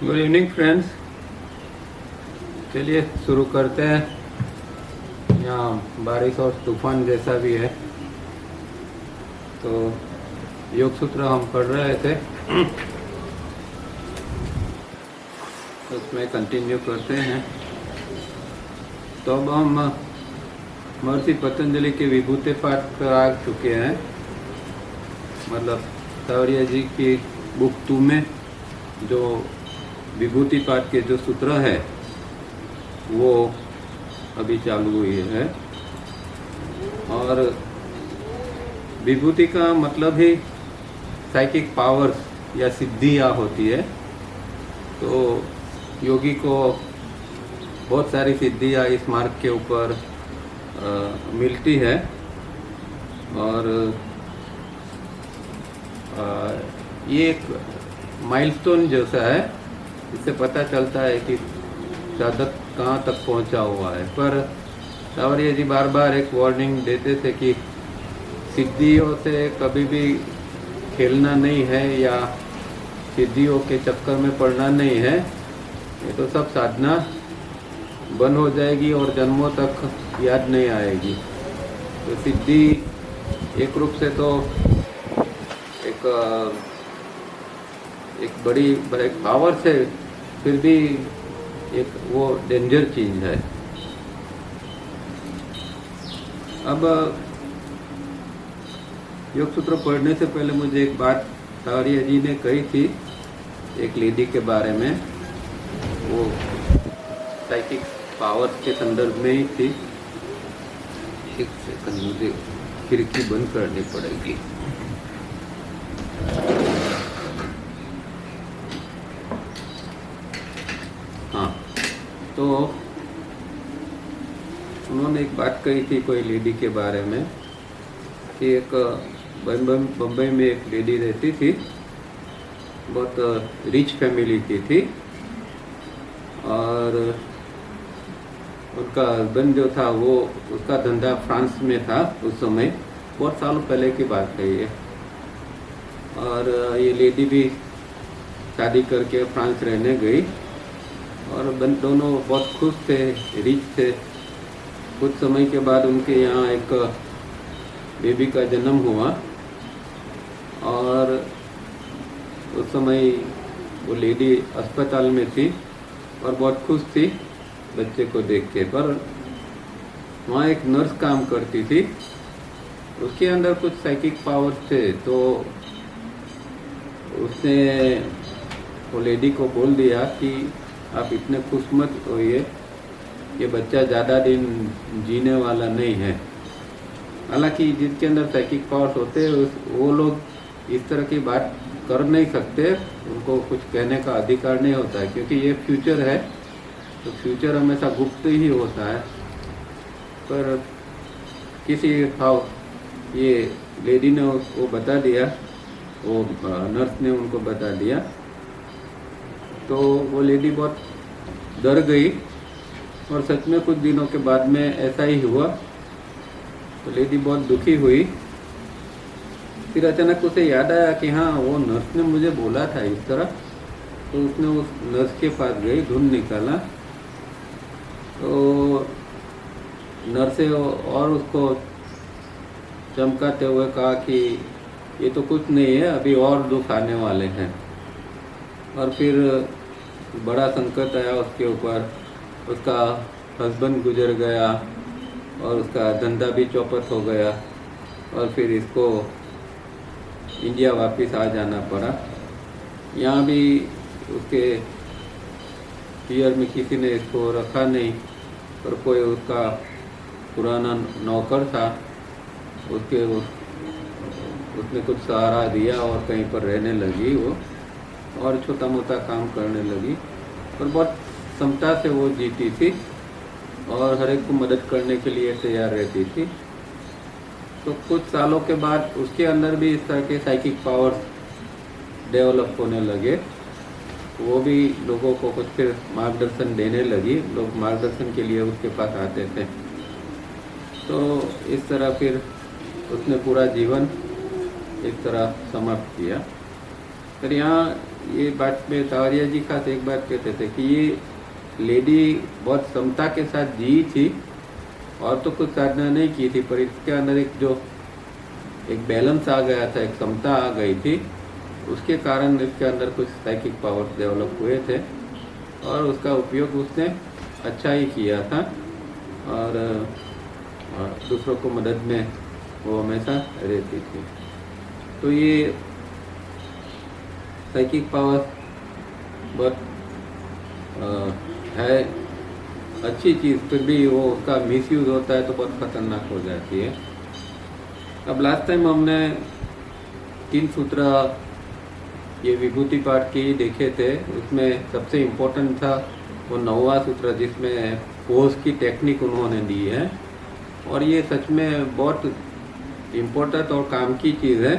Good evening friends. चलिए शुरू करते हैं। यहाँ बारिश और तूफान जैसा भी है, तो योग सूत्र हम पढ़ रहे थे तो उसमें कंटिन्यू करते हैं। तो अब हम महर्षि पतंजलि के विभूति पाठ पर आ चुके हैं। मतलब सावरिया जी की बुक 2 में जो विभूति पाठ के जो सूत्र है वो अभी चालू हुई है। और विभूति का मतलब ही साइकिक पावर्स या सिद्धियाँ होती है। तो योगी को बहुत सारी सिद्धियाँ इस मार्ग के ऊपर मिलती है। और ये एक माइलस्टोन जैसा है। इससे पता चलता है कि साधक कहाँ तक पहुँचा हुआ है। पर सावरिया जी बार बार एक वार्निंग देते थे कि सिद्धियों से कभी भी खेलना नहीं है या सिद्धियों के चक्कर में पड़ना नहीं है। ये तो सब साधना बंद हो जाएगी और जन्मों तक याद नहीं आएगी। तो सिद्धि एक रूप से तो एक बड़ी एक पावर से, फिर भी एक वो डेंजर चीज है। अब योग सूत्र पढ़ने से पहले मुझे एक बात सावरिया जी ने कही थी एक लेडी के बारे में। वो साइकिक पावर्स के संदर्भ में ही थी। एक सेकंड, मुझे खिड़की बंद करनी पड़ेगी। हाँ, तो उन्होंने एक बात कही थी कोई लेडी के बारे में कि एक बम्बई में एक लेडी रहती थी, बहुत रिच फैमिली की थी। और उनका हस्बैंड जो था वो, उसका धंधा फ्रांस में था उस समय, बहुत सालों पहले की बात है ये। और ये लेडी भी शादी करके फ्रांस रहने गई और दोनों बहुत खुश थे, रिच थे। कुछ समय के बाद उनके यहाँ एक बेबी का जन्म हुआ और उस समय वो लेडी अस्पताल में थी और बहुत खुश थी बच्चे को देख के। पर वहाँ एक नर्स काम करती थी, उसके अंदर कुछ साइकिक पावर्स थे। तो उसने वो लेडी को बोल दिया कि आप इतने खुश मत होइए, ये बच्चा ज़्यादा दिन जीने वाला नहीं है। हालांकि जिसके अंदर साइकिक पावर्स होते हैं वो लोग इस तरह की बात कर नहीं सकते, उनको कुछ कहने का अधिकार नहीं होता है, क्योंकि ये फ्यूचर है। तो फ्यूचर हमेशा गुप्त ही होता है। पर किसी भाव ये लेडी ने उसको बता दिया, वो नर्स ने उनको बता दिया। तो वो लेडी बहुत डर गई और सच में कुछ दिनों के बाद में ऐसा ही हुआ। तो लेडी बहुत दुखी हुई। फिर अचानक उसे याद आया कि हाँ, वो नर्स ने मुझे बोला था इस तरह। तो उसने उस नर्स के पास गई, ढूंढ निकाला। तो नर्स और उसको चमकाते हुए कहा कि ये तो कुछ नहीं है, अभी और दुख आने वाले हैं। और फिर बड़ा संकट आया उसके ऊपर। उसका हस्बैंड गुजर गया और उसका धंधा भी चौपट हो गया और फिर इसको इंडिया वापस आ जाना पड़ा। यहाँ भी उसके पियर में किसी ने इसको रखा नहीं, पर कोई उसका पुराना नौकर था, उसने कुछ सहारा दिया और कहीं पर रहने लगी वो, और छोटा मोटा काम करने लगी। पर बहुत क्षमता से वो जीती थी और हर एक को मदद करने के लिए तैयार रहती थी। तो कुछ सालों के बाद उसके अंदर भी इस तरह के साइकिक पावर्स डेवलप होने लगे। वो भी लोगों को कुछ फिर मार्गदर्शन देने लगी, लोग मार्गदर्शन के लिए उसके पास आते थे। तो इस तरह फिर उसने पूरा जीवन इस तरह समाप्त किया। फिर यहाँ ये बात में तावरिया जी खास एक बात कहते थे कि ये लेडी बहुत समता के साथ जी थी और तो कुछ साधना नहीं की थी, पर इसके अंदर एक बैलेंस आ गया था, एक समता आ गई थी, उसके कारण इसके अंदर कुछ साइकिक पावर डेवलप हुए थे और उसका उपयोग उसने अच्छा ही किया था और दूसरों को मदद में वो हमेशा रहती थी। तो ये साइकिक पावर बहुत है अच्छी चीज़, फिर भी वो उसका मिसयूज़ होता है तो बहुत खतरनाक हो जाती है। अब लास्ट टाइम हमने 3 सूत्र ये विभूति पाठ के ही देखे थे, उसमें सबसे इम्पोर्टेंट था वो 9वां सूत्र जिसमें पोज की टेक्निक उन्होंने दी है और ये सच में बहुत इम्पोर्टेंट और काम की चीज़ है।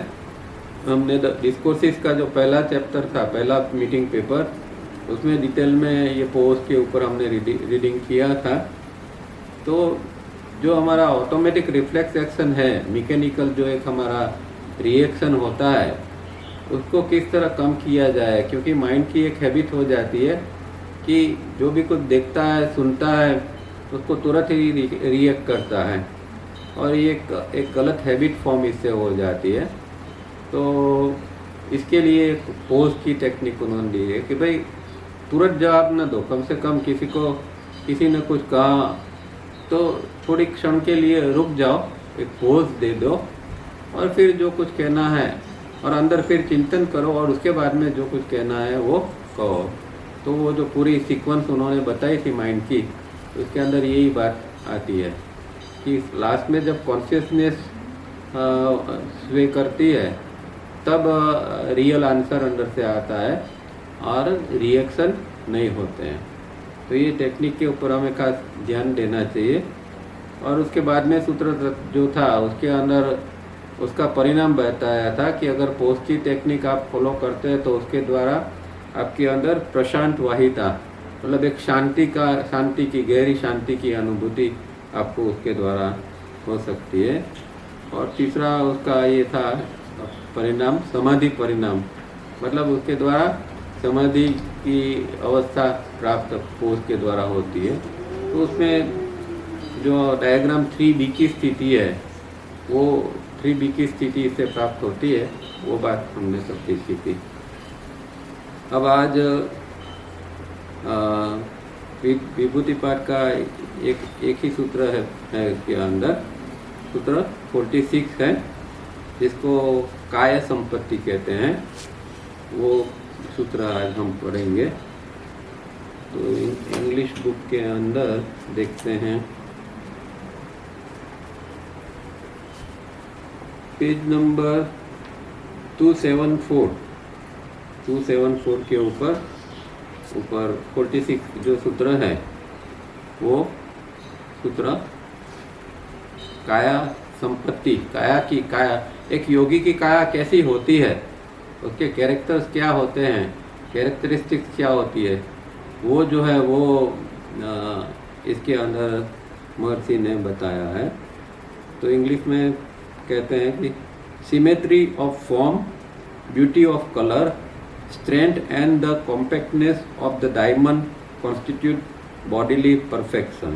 हमने डिस्कोर्सिस का जो पहला चैप्टर था, पहला मीटिंग पेपर, उसमें डिटेल में ये पोज के ऊपर हमने रीडिंग किया था। तो जो हमारा ऑटोमेटिक रिफ्लेक्स एक्शन है, मैकेनिकल जो एक हमारा रिएक्शन होता है, उसको किस तरह कम किया जाए, क्योंकि माइंड की एक हैबिट हो जाती है कि जो भी कुछ देखता है सुनता है उसको तुरंत ही रिएक्ट करता है और ये एक गलत हैबिट फॉर्म इससे हो जाती है। तो इसके लिए पोज की टेक्निक उन्होंने दी है कि भाई तुरंत जवाब न दो, कम से कम किसी ने कुछ कहा तो थोड़ी क्षण के लिए रुक जाओ, एक पोज दे दो और फिर जो कुछ कहना है और अंदर फिर चिंतन करो और उसके बाद में जो कुछ कहना है वो कहो। तो वो जो पूरी सीक्वेंस उन्होंने बताई थी माइंड की, उसके अंदर यही बात आती है कि लास्ट में जब कॉन्शियसनेस स्वे करती है तब रियल आंसर अंदर से आता है और रिएक्शन नहीं होते हैं। तो ये टेक्निक के ऊपर हमें खास ध्यान देना चाहिए। और उसके बाद में सूत्र जो था उसके अंदर उसका परिणाम बताया था कि अगर पोज की टेक्निक आप फॉलो करते हैं तो उसके द्वारा आपके अंदर प्रशांत वाहिता, मतलब एक शांति की गहरी शांति की अनुभूति आपको उसके द्वारा हो सकती है। और तीसरा उसका ये था परिणाम समाधि परिणाम, मतलब उसके द्वारा समाधि की अवस्था प्राप्त पोज के द्वारा होती है। तो उसमें जो डायग्राम 3B की स्थिति है वो 3B की स्थिति इससे प्राप्त होती है, वो बात हमने सब सीखी थी। अब आज विभूति पाठ का एक ही सूत्र है इसके अंदर, सूत्र 46 है जिसको काय संपत्ति कहते हैं, वो सूत्र आज हम पढ़ेंगे। तो इंग्लिश बुक के अंदर देखते हैं पेज नंबर 274 के ऊपर 46 जो सूत्र है वो सूत्र काया संपत्ति, काया एक योगी की काया कैसी होती है, उसके कैरेक्टर्स क्या होते हैं, कैरेक्टरिस्टिक्स क्या होती है, वो जो है वो इसके अंदर महर्षि ने बताया है। तो इंग्लिश में कहते हैं कि symmetry of form, beauty of colour, strength and the compactness of the diamond constitute bodily perfection.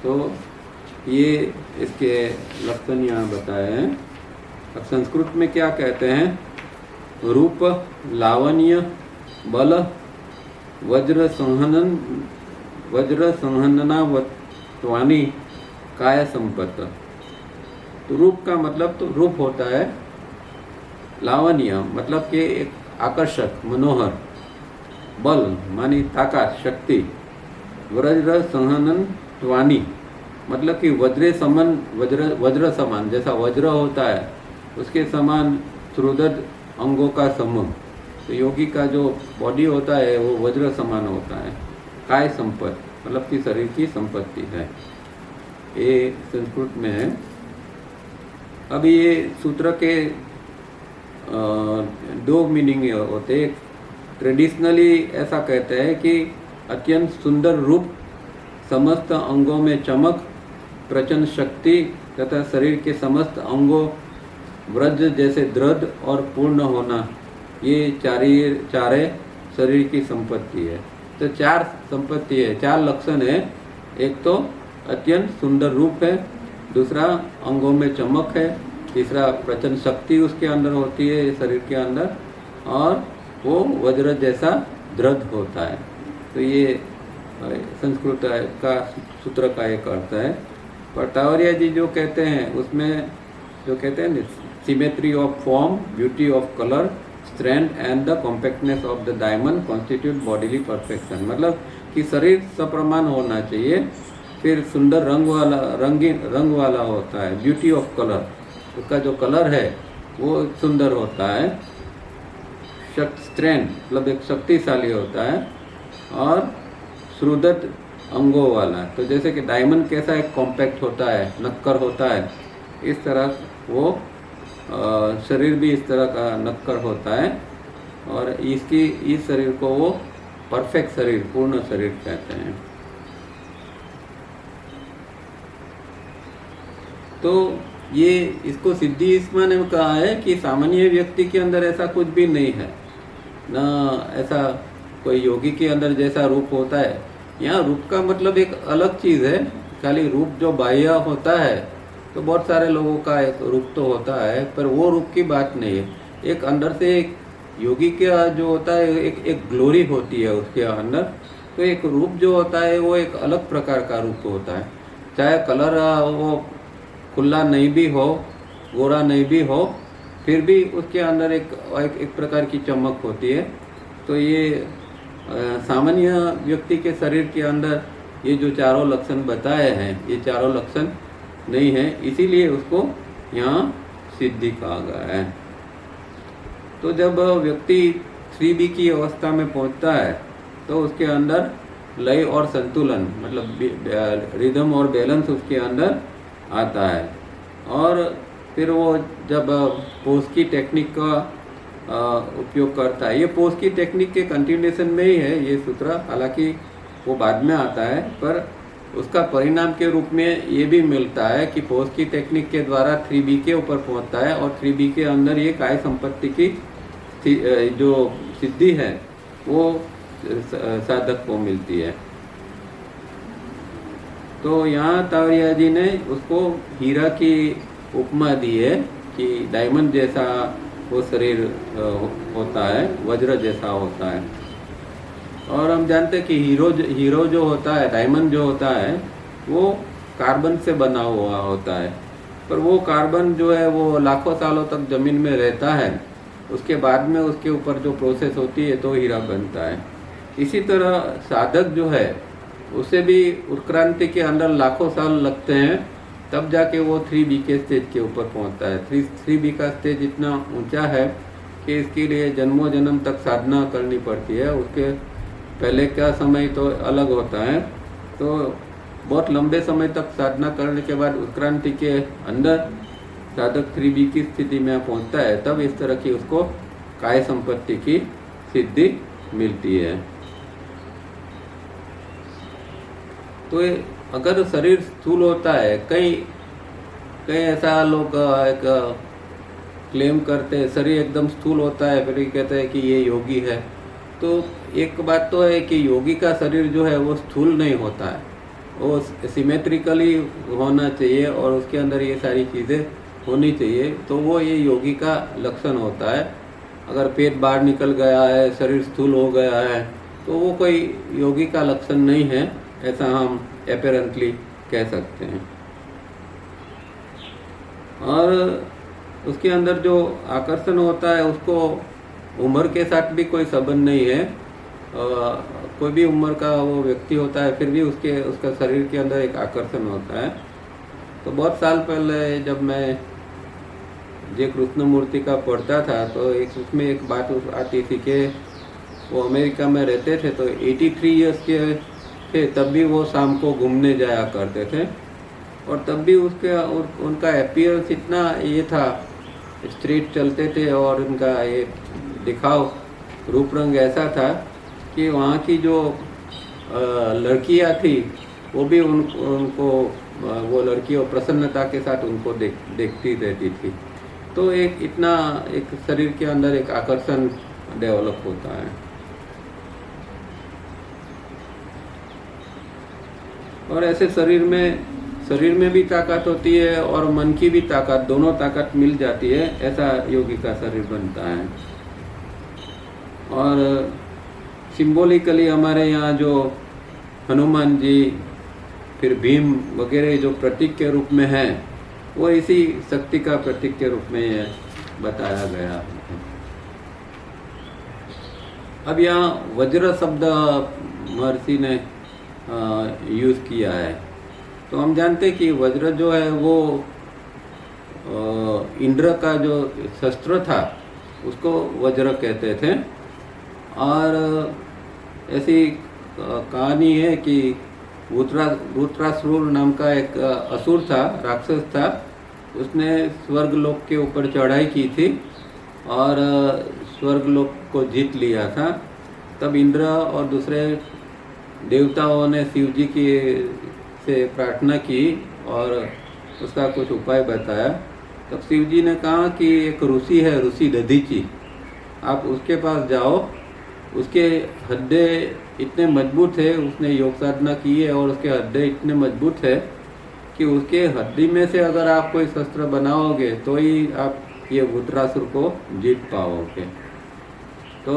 तो ये इसके लक्षण यहाँ बताए हैं। अब संस्कृत में क्या कहते हैं, रूप, लावण्य, बल, वज्र संहननावत्वानी काय संपत्त। तो रूप का मतलब तो रूप होता है, लावण्य मतलब कि एक आकर्षक मनोहर, बल मानी ताकत शक्ति, वज्र संहननत्वानी मतलब कि वज्र समान, जैसा वज्र होता है उसके समान सुहृद अंगों का समूह। तो योगी का जो बॉडी होता है वो वज्र समान होता है। काय संपत्ति मतलब कि शरीर की संपत्ति है, ये संस्कृत में है। अब ये सूत्र के 2 मीनिंग होते हैं। ट्रेडिशनली ऐसा कहते हैं कि अत्यंत सुंदर रूप, समस्त अंगों में चमक, प्रचंड शक्ति तथा शरीर के समस्त अंगों व्रज जैसे दृढ़ और पूर्ण होना, ये चारे शरीर की संपत्ति है। तो 4 संपत्ति है, 4 लक्षण है। एक तो अत्यंत सुंदर रूप है, दूसरा अंगों में चमक है, तीसरा प्रचंड शक्ति उसके अंदर होती है शरीर के अंदर, और वो वज्र जैसा दृढ़ होता है। तो ये संस्कृत का सूत्र का एक अर्थ है। पर टावरिया जी जो कहते हैं उसमें जो कहते हैं symmetry of form, beauty of colour, strength and the compactness of the diamond constitute bodily perfection. मतलब कि शरीर सप्रमाण होना चाहिए, फिर सुंदर रंग वाला होता है, ब्यूटी ऑफ कलर, उसका जो कलर है वो सुंदर होता है, स्ट्रेंथ मतलब एक शक्तिशाली होता है, और सुदृढ़ अंगों वाला। तो जैसे कि डायमंड कैसा एक कॉम्पैक्ट होता है, नक्कर होता है, इस तरह वो शरीर भी इस तरह का नक्कर होता है, और इस शरीर को वो परफेक्ट शरीर, पूर्ण शरीर कहते हैं। तो ये इसको सिद्धि इसमा ने कहा है कि सामान्य व्यक्ति के अंदर ऐसा कुछ भी नहीं है, ना ऐसा कोई योगी के अंदर जैसा रूप होता है। यहाँ रूप का मतलब एक अलग चीज़ है। खाली रूप जो बाह्य होता है तो बहुत सारे लोगों का एक रूप तो होता है, पर वो रूप की बात नहीं है। एक अंदर से एक योगी का जो होता है एक ग्लोरी होती है उसके अंदर। तो एक रूप जो होता है वो एक अलग प्रकार का रूप होता है, चाहे कलर वो खुला नहीं भी हो, गोरा नहीं भी हो, फिर भी उसके अंदर एक प्रकार की चमक होती है। तो ये सामान्य व्यक्ति के शरीर के अंदर ये जो चारों लक्षण बताए हैं, ये चारों लक्षण नहीं है, इसीलिए उसको यहाँ सिद्धि कहा गया है। तो जब व्यक्ति 3B की अवस्था में पहुँचता है तो उसके अंदर लय और संतुलन मतलब रिदम और बैलेंस उसके अंदर आता है। और फिर वो जब पोज की टेक्निक का उपयोग करता है, ये पोज की टेक्निक के कंटिन्यूएशन में ही है ये सूत्र, हालांकि वो बाद में आता है, पर उसका परिणाम के रूप में ये भी मिलता है कि पोज की टेक्निक के द्वारा 3B के ऊपर पहुंचता है, और 3B के अंदर ये काय संपत्ति की जो सिद्धि है वो साधक को मिलती है। तो यहाँ तावरिया जी ने उसको हीरा की उपमा दी है कि डायमंड जैसा वो शरीर होता है, वज्र जैसा होता है। और हम जानते हैं कि हीरो जो होता है, डायमंड जो होता है, वो कार्बन से बना हुआ होता है, पर वो कार्बन जो है वो लाखों सालों तक ज़मीन में रहता है, उसके बाद में उसके ऊपर जो प्रोसेस होती है तो हीरा बनता है। इसी तरह साधक जो है उसे भी उत्क्रांति के अंदर लाखों साल लगते हैं, तब जाके वो 3B के स्टेज के ऊपर पहुंचता है। 3B का स्टेज इतना ऊंचा है कि इसके लिए जन्मों जन्म तक साधना करनी पड़ती है। उसके पहले का समय तो अलग होता है, तो बहुत लंबे समय तक साधना करने के बाद उत्क्रांति के अंदर साधक 3B की स्थिति में पहुंचता है, तब इस तरह की उसको काय संपत्ति की सिद्धि मिलती है। तो अगर शरीर स्थूल होता है, कई ऐसा लोग एक क्लेम करते हैं शरीर एकदम स्थूल होता है, फिर कहते हैं कि ये योगी है। तो एक बात तो है कि योगी का शरीर जो है वो स्थूल नहीं होता है, वो सिमेट्रिकली होना चाहिए और उसके अंदर ये सारी चीज़ें होनी चाहिए, तो वो ये योगी का लक्षण होता है। अगर पेट बाहर निकल गया है, शरीर स्थूल हो गया है, तो वो कोई योगी का लक्षण नहीं है, ऐसा हम एपेरेंटली कह सकते हैं। और उसके अंदर जो आकर्षण होता है उसको उम्र के साथ भी कोई संबंध नहीं है। कोई भी उम्र का वो व्यक्ति होता है, फिर भी उसका शरीर के अंदर एक आकर्षण होता है। तो बहुत साल पहले जब मैं जे कृष्णमूर्ति का पढ़ता था, तो उसमें एक बात आती थी कि वो अमेरिका में रहते थे, तो 83 ईयर्स के थे, तब भी वो शाम को घूमने जाया करते थे, और तब भी उनका अपीयरेंस इतना ये था, स्ट्रीट चलते थे और उनका ये दिखाव रूप रंग ऐसा था कि वहाँ की जो लड़कियाँ थी वो भी उनको वो लड़कियों प्रसन्नता के साथ उनको देखती रहती थी। तो एक इतना एक शरीर के अंदर एक आकर्षण डेवलप होता है। और ऐसे शरीर में भी ताकत होती है और मन की भी ताकत, दोनों ताकत मिल जाती है, ऐसा योगी का शरीर बनता है। और सिंबॉलिकली हमारे यहाँ जो हनुमान जी, फिर भीम वगैरह जो प्रतीक के रूप में है, वो इसी शक्ति का प्रतीक के रूप में बताया गया है। अब यहाँ वज्र शब्द महर्षि ने यूज़ किया है। तो हम जानते हैं कि वज्र जो है वो इंद्र का जो शस्त्र था उसको वज्र कहते थे। और ऐसी कहानी है कि वृत्रासुर नाम का एक असुर था, राक्षस था, उसने स्वर्गलोक के ऊपर चढ़ाई की थी और स्वर्गलोक को जीत लिया था। तब इंद्र और दूसरे देवताओं ने शिव जी की से प्रार्थना की और उसका कुछ उपाय बताया। तब शिव जी ने कहा कि एक ऋषि है, ऋषि दधीची, आप उसके पास जाओ, उसके हड्डे इतने मजबूत है, उसने योग साधना की है और उसके हड्डे इतने मजबूत है कि उसके हड्डी में से अगर आप कोई शस्त्र बनाओगे तो ही आप ये वृत्रासुर को जीत पाओगे। तो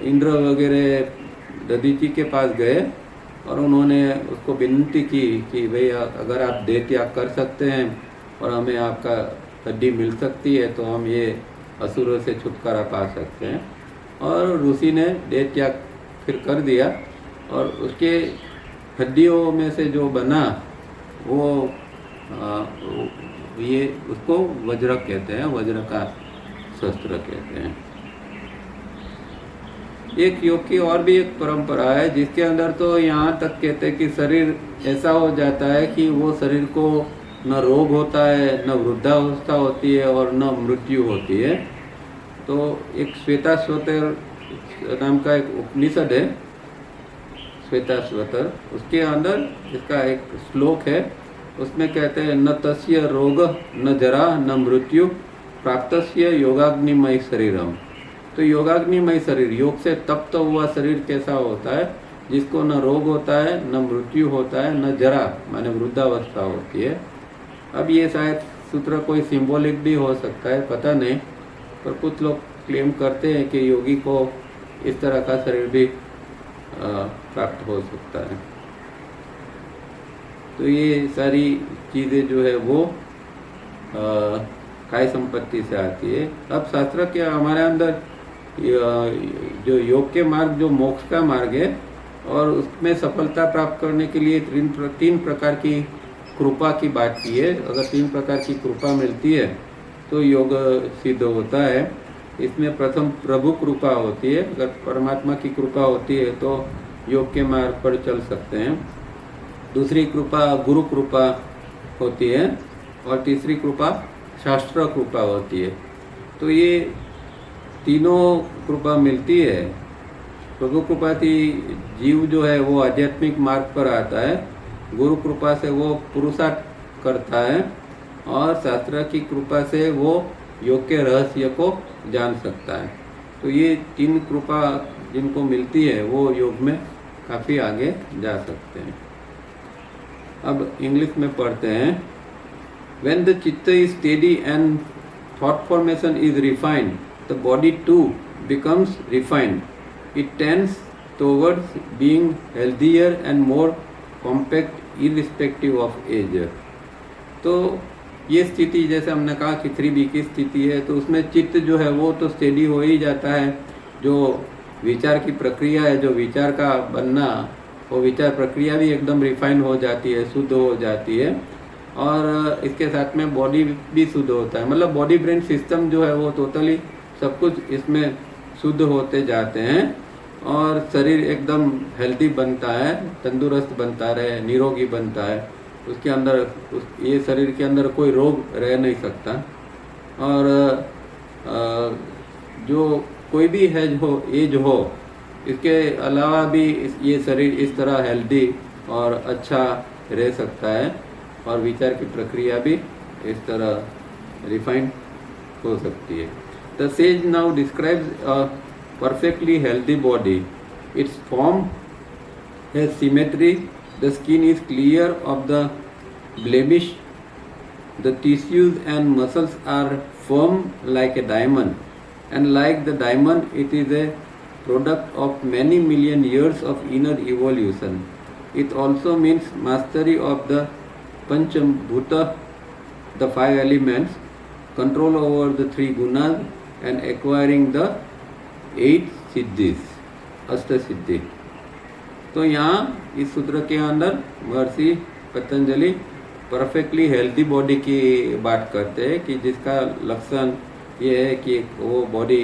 इंद्र वगैरह दधीची के पास गए और उन्होंने उसको विनती की कि भाई अगर आप देह त्याग कर सकते हैं और हमें आपका हड्डी मिल सकती है तो हम ये असुरों से छुटकारा पा सकते हैं। और ऋषि ने देह त्याग फिर कर दिया और उसके हड्डियों में से जो बना वो ये उसको वज्र कहते हैं, वज्र का शस्त्र कहते हैं। एक योग की और भी एक परंपरा है जिसके अंदर तो यहाँ तक कहते हैं कि शरीर ऐसा हो जाता है कि वो शरीर को न रोग होता है, न वृद्धावस्था होती है और न मृत्यु होती है। तो एक श्वेताश्वतर नाम का एक उपनिषद है, श्वेताश्वतर, उसके अंदर इसका एक श्लोक है, उसमें कहते हैं न तस्य रोग न जरा न मृत्यु प्राप्तस्य योगाग्निमय शरीरम। तो योगाग्निमय शरीर, योग से तप्त हुआ शरीर कैसा होता है जिसको न रोग होता है, न मृत्यु होता है, न जरा माने वृद्धावस्था होती है। अब ये शायद सूत्र कोई सिंबॉलिक भी हो सकता है, पता नहीं, पर कुछ लोग क्लेम करते हैं कि योगी को इस तरह का शरीर भी प्राप्त हो सकता है। तो ये सारी चीज़ें जो है वो काय संपत्ति से आती है। अब शास्त्र के हमारे अंदर जो योग के मार्ग, जो मोक्ष का मार्ग है, और उसमें सफलता प्राप्त करने के लिए तीन प्रकार की कृपा की बात की है। अगर 3 प्रकार की कृपा मिलती है तो योग सिद्ध होता है। इसमें प्रथम प्रभु कृपा होती है, अगर परमात्मा की कृपा होती है तो योग के मार्ग पर चल सकते हैं। दूसरी कृपा गुरु कृपा होती है और तीसरी कृपा शास्त्र कृपा होती है। तो ये तीनों कृपा मिलती है। प्रभु कृपा से जीव जो है वो आध्यात्मिक मार्ग पर आता है, गुरु कृपा से वो पुरुषार्थ करता है और शास्त्र की कृपा से वो योग के रहस्य को जान सकता है। तो ये 3 कृपा जिनको मिलती है वो योग में काफ़ी आगे जा सकते हैं। अब इंग्लिश में पढ़ते हैं। When the chitta is steady and thought formation is refined, the body too becomes refined. It tends towards being healthier and more compact irrespective of age. तो ये स्थिति जैसे हमने कहा कि 3B की स्थिति है, तो उसमें चित्त जो है वो तो स्टेडी हो ही जाता है। जो विचार की प्रक्रिया है, जो विचार का बनना, वो विचार प्रक्रिया भी एकदम रिफाइन हो जाती है, शुद्ध हो जाती है। और इसके साथ में बॉडी भी शुद्ध होता है, मतलब बॉडी ब्रेन सिस्टम जो है वो टोटली सब कुछ इसमें शुद्ध होते जाते हैं और शरीर एकदम हेल्दी बनता है, तंदुरुस्त बनता है, निरोगी बनता है। उसके अंदर ये शरीर के अंदर कोई रोग रह नहीं सकता। और जो कोई भी एज हो, इसके अलावा भी ये शरीर इस तरह हेल्दी और अच्छा रह सकता है और विचार की प्रक्रिया भी इस तरह रिफाइंड हो सकती है। The sage now describes a perfectly healthy body. Its form has symmetry, the skin is clear of the blemish, the tissues and muscles are firm like a diamond, and like the diamond it is a product of many million years of inner evolution. It also means mastery of the Panchabhuta, the five elements, control over the three gunas, and acquiring the 8 siddhis, अष्ट सिद्धि। तो यहाँ इस सूत्र के अंदर महर्षि Patanjali perfectly healthy body की बात करते हैं कि जिसका लक्षण ये है कि वो बॉडी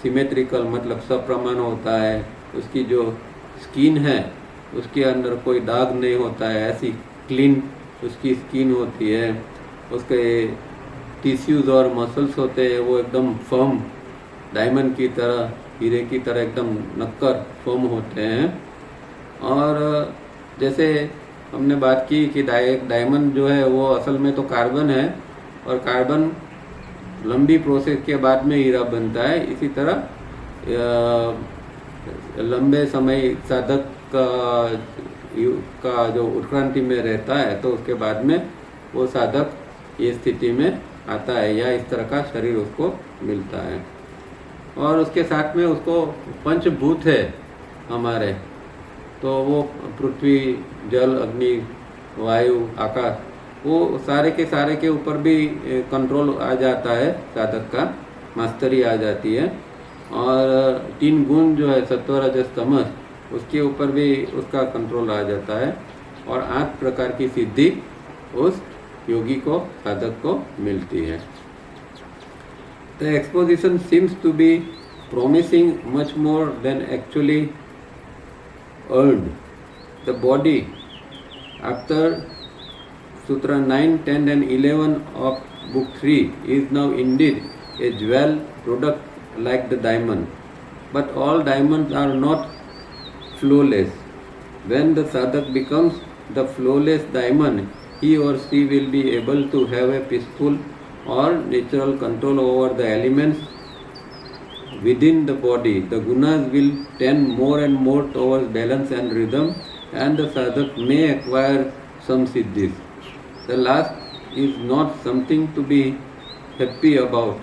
सिमेट्रिकल मतलब सप्रमाण होता है, उसकी जो स्किन है उसके अंदर कोई दाग नहीं होता है, ऐसी क्लीन उसकी स्किन होती है, उसके टिश्यूज और मसल्स होते हैं वो एकदम फर्म डायमंड की तरह, हीरे की तरह एकदम नक्कर फर्म होते हैं। और जैसे हमने बात की कि डायमंड जो है वो असल में तो कार्बन है और कार्बन लंबी प्रोसेस के बाद में हीरा बनता है, इसी तरह लंबे समय साधक का जो उत्क्रांति में रहता है तो उसके बाद में वो साधक ये स्थिति में आता है या इस तरह का शरीर उसको मिलता है। और उसके साथ में उसको पंचभूत है हमारे, तो वो पृथ्वी, जल, अग्नि, वायु, आकाश, वो सारे के ऊपर भी कंट्रोल आ जाता है, साधक का मास्टरी आ जाती है। और 3 गुण जो है सत्व, रजस, तमस, उसके ऊपर भी उसका कंट्रोल आ जाता है और 8 प्रकार की सिद्धि उस योगी को, साधक को मिलती है। The exposition seems to be promising much more than actually earned. The body, after Sutra 9, 10 and 11 of Book 3, is now indeed a jewel product like the diamond. But all diamonds are not flawless. When the sadhak becomes the flawless diamond, he or she will be able to have a peaceful or natural control over the elements within the body. The gunas will tend more and more towards balance and rhythm, and the sadhak may acquire some siddhis. The last is not something to be happy about,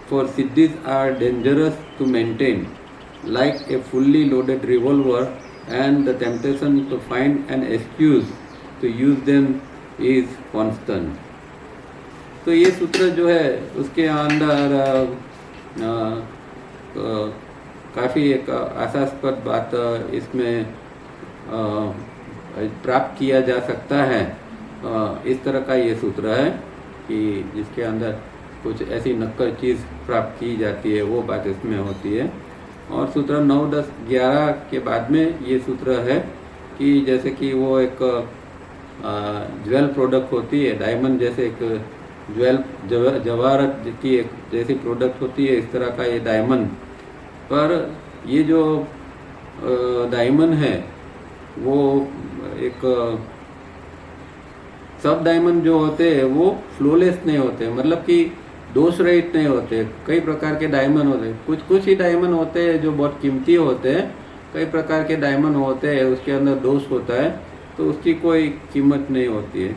for siddhis are dangerous to maintain, like a fully loaded revolver, and the temptation to find an excuse to use them is constant. तो ये सूत्र जो है उसके अंदर काफ़ी एक आशास्पद बात इसमें प्राप्त किया जा सकता है। इस तरह का ये सूत्र है कि जिसके अंदर कुछ ऐसी नक्कर चीज़ प्राप्त की जाती है, वो बात इसमें होती है। और सूत्र 9, 10, 11 के बाद में ये सूत्र है कि जैसे कि वो एक ज्वेल प्रोडक्ट होती है, डायमंड जैसे एक जवाहरत की एक जैसी प्रोडक्ट होती है, इस तरह का ये डायमंड। पर ये जो डायमंड है वो एक सब डायमंड जो होते हैं वो फ्लोलेस नहीं होते, मतलब कि दोष रहित नहीं होते। कई प्रकार के डायमंड होते हैं, कुछ ही डायमंड होते हैं जो बहुत कीमती होते हैं, कई प्रकार के डायमंड होते हैं उसके अंदर दोष होता है तो उसकी कोई कीमत नहीं होती है।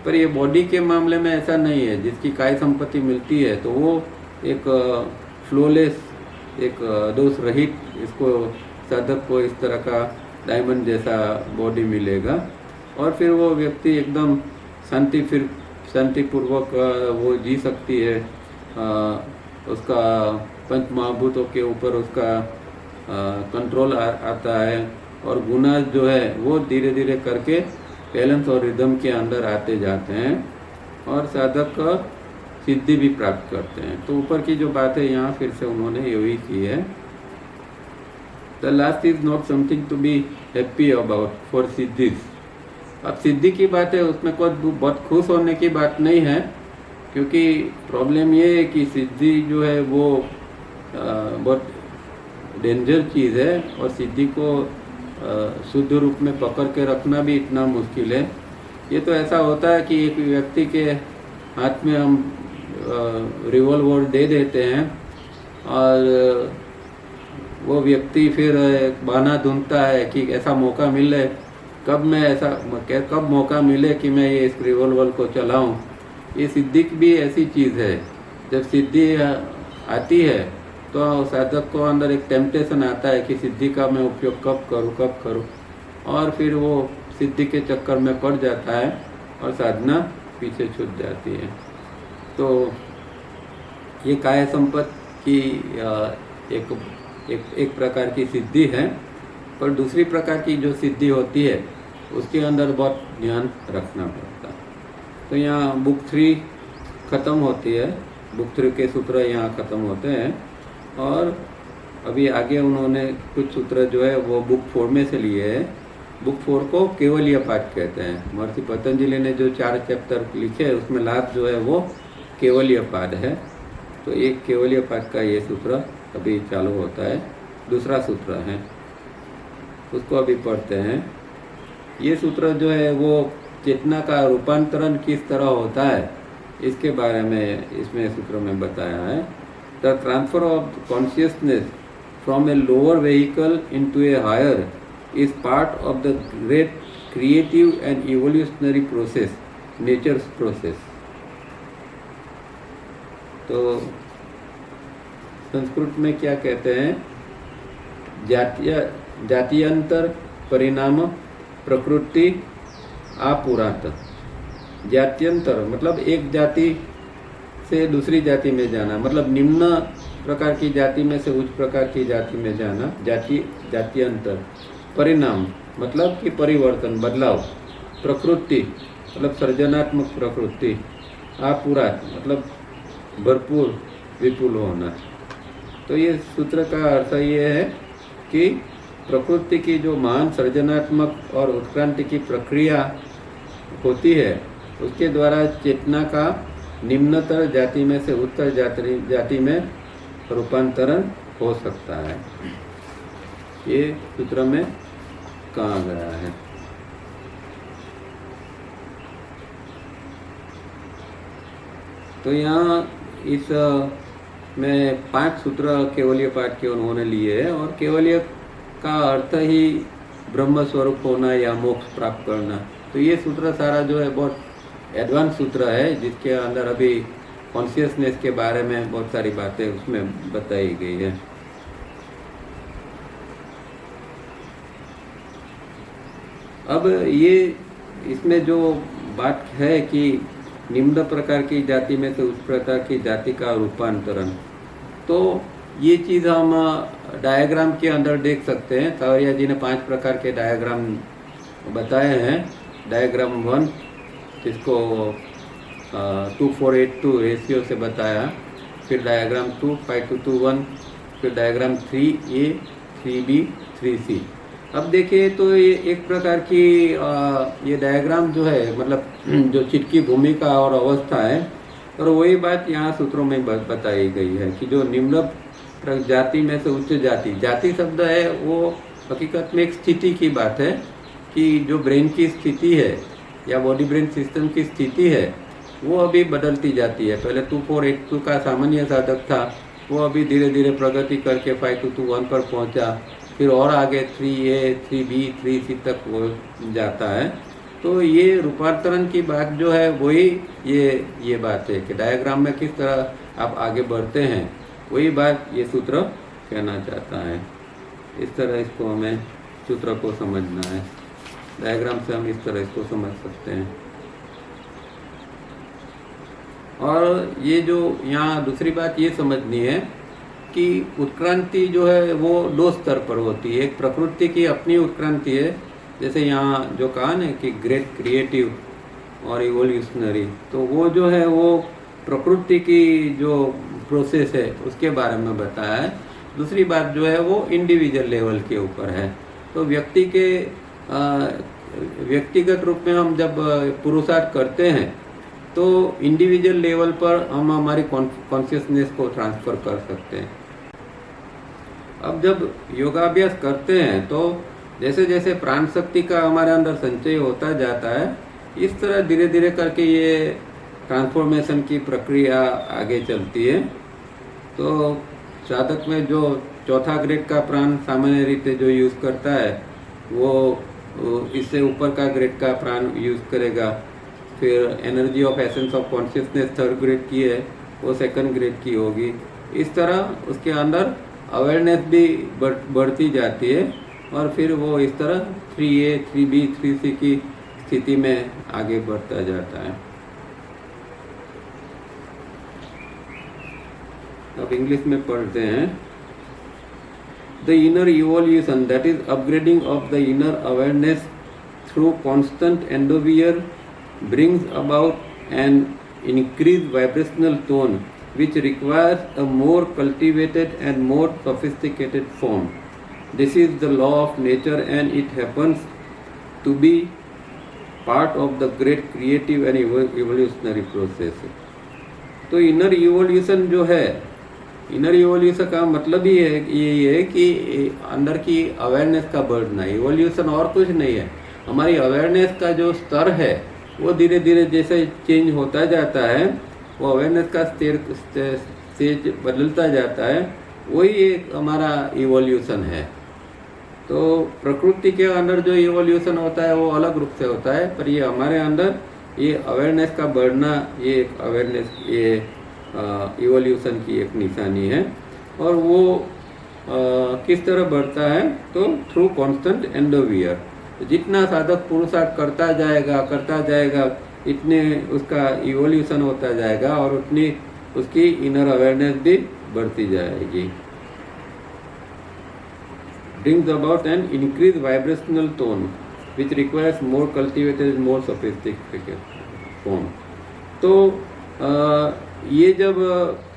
पर ये बॉडी के मामले में ऐसा नहीं है, जिसकी काय संपत्ति मिलती है तो वो एक फ्लोलेस, एक दोष रहित, इसको साधक को इस तरह का डायमंड जैसा बॉडी मिलेगा। और फिर वो व्यक्ति एकदम शांतिपूर्वक वो जी सकती है, उसका पंच महाभूतों के ऊपर उसका कंट्रोल आता है और गुना जो है वो धीरे धीरे करके बैलेंस और रिदम के अंदर आते जाते हैं और साधक सिद्धि भी प्राप्त करते हैं। तो ऊपर की जो बात है यहाँ फिर से उन्होंने यही की है। The last is not something to be happy about for सिद्धिस। अब सिद्धि की बात है, उसमें कोई बहुत खुश होने की बात नहीं है, क्योंकि प्रॉब्लम ये है कि सिद्धि जो है वो बहुत डेंजर चीज़ है और सिद्धि को शुद्ध रूप में पकड़ के रखना भी इतना मुश्किल है। ये तो ऐसा होता है कि एक व्यक्ति के हाथ में हम रिवॉल्वर दे देते हैं और वो व्यक्ति फिर बहाना ढूंढता है कि ऐसा मौका मिले, कब मौका मिले कि मैं ये इस रिवॉल्वर को चलाऊं। ये सिद्धि भी ऐसी चीज़ है, जब सिद्धि आती है तो साधक को अंदर एक टेम्पटेशन आता है कि सिद्धि का मैं उपयोग कब करूं, और फिर वो सिद्धि के चक्कर में पड़ जाता है और साधना पीछे छूट जाती है। तो ये काया संपत्ति की एक प्रकार की सिद्धि है, पर दूसरी प्रकार की जो सिद्धि होती है उसके अंदर बहुत ध्यान रखना पड़ता है। तो यहाँ बुक 3 ख़त्म होती है, बुक 3 के सूत्र यहाँ ख़त्म होते हैं, और अभी आगे उन्होंने कुछ सूत्र जो है वो बुक 4 में से लिए है। बुक 4 को केवलीय पाठ कहते हैं। महर्षि पतंजलि ने जो 4 चैप्टर लिखे हैं उसमें लास्ट जो है वो केवलीय पाठ है। तो एक केवलीय पाठ का ये सूत्र अभी चालू होता है। दूसरा सूत्र है, उसको अभी पढ़ते हैं। ये सूत्र जो है वो चेतना का रूपांतरण किस तरह होता है इसके बारे में इसमें सूत्र में बताया है। The transfer of consciousness from a lower vehicle into a higher is part of the great creative and evolutionary process, nature's process। तो संस्कृत में क्या कहते हैं, जातीयांतर परिणाम प्रकृति आपुरात। जात्यंतर मतलब एक जाति से दूसरी जाति में जाना, मतलब निम्न प्रकार की जाति में से उच्च प्रकार की जाति में जाना, जात्यंतर। परिणाम मतलब कि परिवर्तन, बदलाव। प्रकृति मतलब सृजनात्मक प्रकृति। आपुरात मतलब भरपूर, विपुल होना। तो ये सूत्र का अर्थ ये है कि प्रकृति की जो महान सृजनात्मक और उत्क्रांति की प्रक्रिया होती है उसके द्वारा चेतना का निम्नतर जाति में से उच्चतर जाति में रूपांतरण हो सकता है। ये सूत्र में कहा गया है। तो यहाँ इस में 5 सूत्र केवलीय पाठ के उन्होंने लिए हैं, और केवलीय का अर्थ ही ब्रह्म स्वरूप होना या मोक्ष प्राप्त करना। तो ये सूत्र सारा जो है बहुत एडवांस सूत्र है, जिसके अंदर अभी कॉन्शियसनेस के बारे में बहुत सारी बातें उसमें बताई गई है। अब ये इसमें जो बात है कि निम्न प्रकार की जाति में से उच्च प्रकार की जाति का रूपांतरण, तो ये चीज़ हम डायग्राम के अंदर देख सकते हैं। सावरिया जी ने 5 प्रकार के डायग्राम बताए हैं। डायग्राम 1 जिसको 2482 रेशियो से बताया, फिर डायग्राम 2 5221, फिर डायग्राम 3A 3B 3C। अब देखिए तो ये एक प्रकार की ये डायग्राम जो है मतलब जो चिट की भूमिका और अवस्था है, और वही बात यहाँ सूत्रों में बताई गई है कि जो निम्न जाति में से उच्च जाति, जाति शब्द है वो हकीकत में एक स्थिति की बात है कि जो ब्रेन की स्थिति है या बॉडी ब्रेन सिस्टम की स्थिति है वो अभी बदलती जाती है। पहले 2482 का सामान्य साधक था, वो अभी धीरे धीरे प्रगति करके 5221 पर पहुंचा, फिर और आगे 3A 3B 3C तक वो जाता है। तो ये रूपांतरण की बात जो है वही ये बात है कि डायग्राम में किस तरह आप आगे बढ़ते हैं, वही बात ये सूत्र कहना चाहता है। इस तरह इसको हमें सूत्र को समझना है। डायग्राम से हम इस तरह इसको समझ सकते हैं। और ये जो यहाँ दूसरी बात ये समझनी है कि उत्क्रांति जो है वो 2 स्तर पर होती है। एक प्रकृति की अपनी उत्क्रांति है, जैसे यहाँ जो कहा ना कि ग्रेट क्रिएटिव और इवोल्यूशनरी, तो वो जो है वो प्रकृति की जो प्रोसेस है उसके बारे में बताया है। दूसरी बात जो है वो इंडिविजुअल लेवल के ऊपर है। तो व्यक्तिगत रूप में हम जब पुरुषार्थ करते हैं तो इंडिविजुअल लेवल पर हम हमारी कॉन्शियसनेस को ट्रांसफ़र कर सकते हैं। अब जब योगाभ्यास करते हैं तो जैसे जैसे प्राण शक्ति का हमारे अंदर संचय होता जाता है, इस तरह धीरे धीरे करके ये ट्रांसफॉर्मेशन की प्रक्रिया आगे चलती है। तो साधक में जो चौथा ग्रेड का प्राण सामान्य रीते जो यूज़ करता है वो इससे ऊपर का ग्रेड का प्राण यूज़ करेगा। फिर energy of essence of consciousness third grade की है, वो सेकंड ग्रेड की होगी। इस तरह उसके अंदर अवेयरनेस भी बढ़ती जाती है और फिर वो इस तरह 3A 3B 3C की स्थिति में आगे बढ़ता जाता है। अब इंग्लिश में पढ़ते हैं। The inner evolution that is upgrading of the inner awareness through constant endeavour brings about an increased vibrational tone which requires a more cultivated and more sophisticated form. This is the law of nature and it happens to be part of the great creative and evolutionary process. तो inner evolution जो है, inner evolution का मतलब ही है ये है कि अंदर की अवेयरनेस का बढ़ना। इवोल्यूशन और कुछ नहीं है, हमारी अवेयरनेस का जो स्तर है वो धीरे धीरे जैसे चेंज होता जाता है, वो अवेयरनेस का स्टेज बदलता जाता है, वही एक हमारा इवोल्यूशन है। तो प्रकृति के अंदर जो इवोल्यूशन होता है वो अलग रूप से होता है, पर ये हमारे अंदर ये अवेयरनेस का बढ़ना, ये एक अवेयरनेस, ये इवोल्यूशन की एक निशानी है। और वो किस तरह बढ़ता है? तो थ्रू कॉन्स्टेंट एंडोवियर। जितना साधक पुरुषार्थ करता जाएगा इतने उसका इवोल्यूशन होता जाएगा और उतनी उसकी इनर अवेयरनेस भी बढ़ती जाएगी। brings about an increased vibrational tone which requires more cultivated more sophisticated form। तो ये जब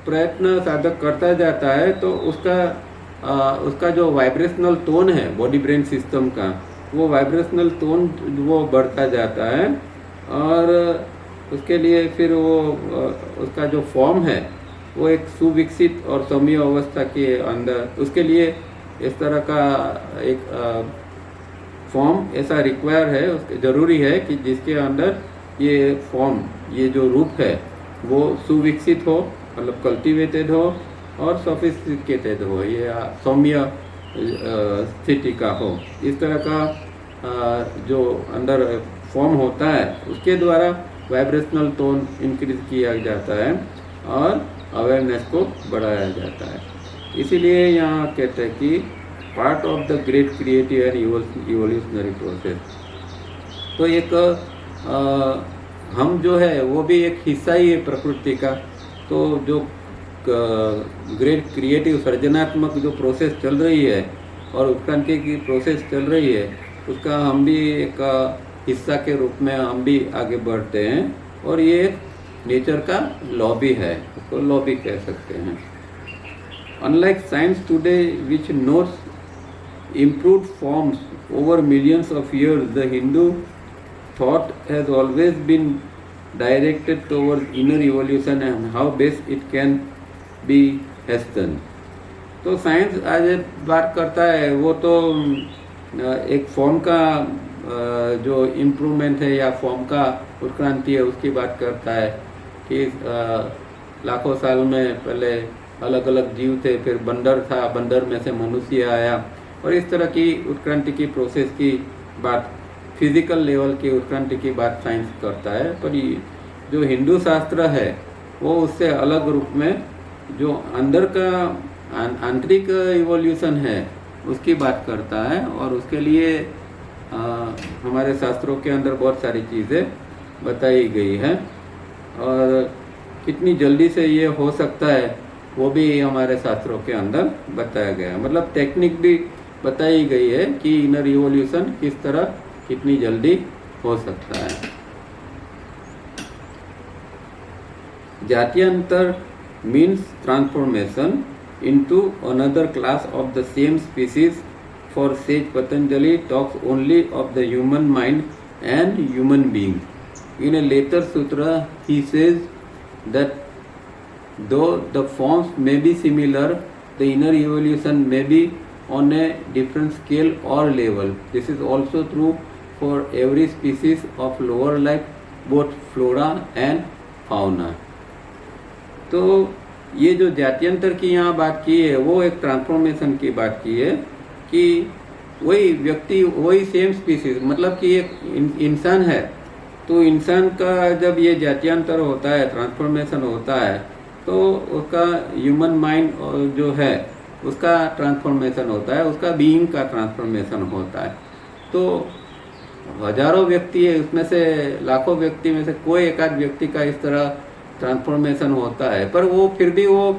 प्रयत्न साधक करता जाता है तो उसका जो वाइब्रेशनल टोन है बॉडी ब्रेन सिस्टम का, वो वाइब्रेशनल टोन वो बढ़ता जाता है और उसके लिए फिर वो उसका जो फॉर्म है वो एक सुविकसित और सौम्य अवस्था के अंदर, उसके लिए इस तरह का एक फॉर्म ऐसा रिक्वायर है, उसके ज़रूरी है कि जिसके अंदर ये फॉर्म, ये जो रूप है वो सुविकसित हो, मतलब कल्टिवेटेड हो और सोफिस्टिकेटेड हो, ये सौम्य स्थिति का हो। इस तरह का जो अंदर फॉर्म होता है उसके द्वारा वाइब्रेशनल टोन इंक्रीज किया जाता है और अवेयरनेस को बढ़ाया जाता है। इसीलिए यहाँ कहते हैं कि part of the great creative and evolutionary process. तो एक हम जो है वो भी एक हिस्सा ही है प्रकृति का। तो जो ग्रेट क्रिएटिव सृजनात्मक जो प्रोसेस चल रही है और उत्क्रांति की प्रोसेस चल रही है, उसका हम भी एक हिस्सा के रूप में हम भी आगे बढ़ते हैं और ये नेचर का लॉ भी है, उसको लॉ भी कह सकते हैं। Unlike science today which notes improved forms over millions of years, the Hindu thought has always been directed towards inner evolution and how best it can be hastened. तो साइंस आज बात करता है वो तो एक फॉर्म का जो इम्प्रूवमेंट है या फॉर्म का उत्क्रांति है उसकी बात करता है कि लाखों साल में पहले अलग अलग जीव थे, फिर बंदर था, बंदर में से मनुष्य आया, और इस तरह की उत्क्रांति की प्रोसेस की बात, फिजिकल लेवल की उत्क्रांति की बात साइंस करता है। पर जो हिंदू शास्त्र है वो उससे अलग रूप में जो अंदर का आंतरिक इवोल्यूशन है उसकी बात करता है और उसके लिए हमारे शास्त्रों के अंदर बहुत सारी चीज़ें बताई गई हैं और कितनी जल्दी से ये हो सकता है वो भी हमारे शास्त्रों के अंदर बताया गया है। मतलब टेक्निक भी बताई गई है कि इनर इवोल्यूशन किस तरह कितनी जल्दी हो सकता है। जातीयांतर means transformation into another class of the same species, for sage Patanjali talks only of the human mind and human being. In a later sutra he says that though the forms may be similar, the inner evolution may be on a different scale or level. This is also true for every species of lower life, both flora and fauna. तो ये जो जात्यंतर की यहाँ बात की है वो एक ट्रांसफॉर्मेशन की बात की है कि वही व्यक्ति वही सेम स्पीसीज, मतलब कि एक इंसान है तो इंसान का जब ये जात्यांतर होता है, ट्रांसफॉर्मेशन होता है, तो उसका ह्यूमन माइंड जो है उसका ट्रांसफॉर्मेशन होता है, उसका बीइंग का ट्रांसफॉर्मेशन होता है। तो हजारों व्यक्ति है, उसमें से लाखों व्यक्ति में से कोई एक आध व्यक्ति का इस तरह ट्रांसफॉर्मेशन होता है, पर वो फिर भी वो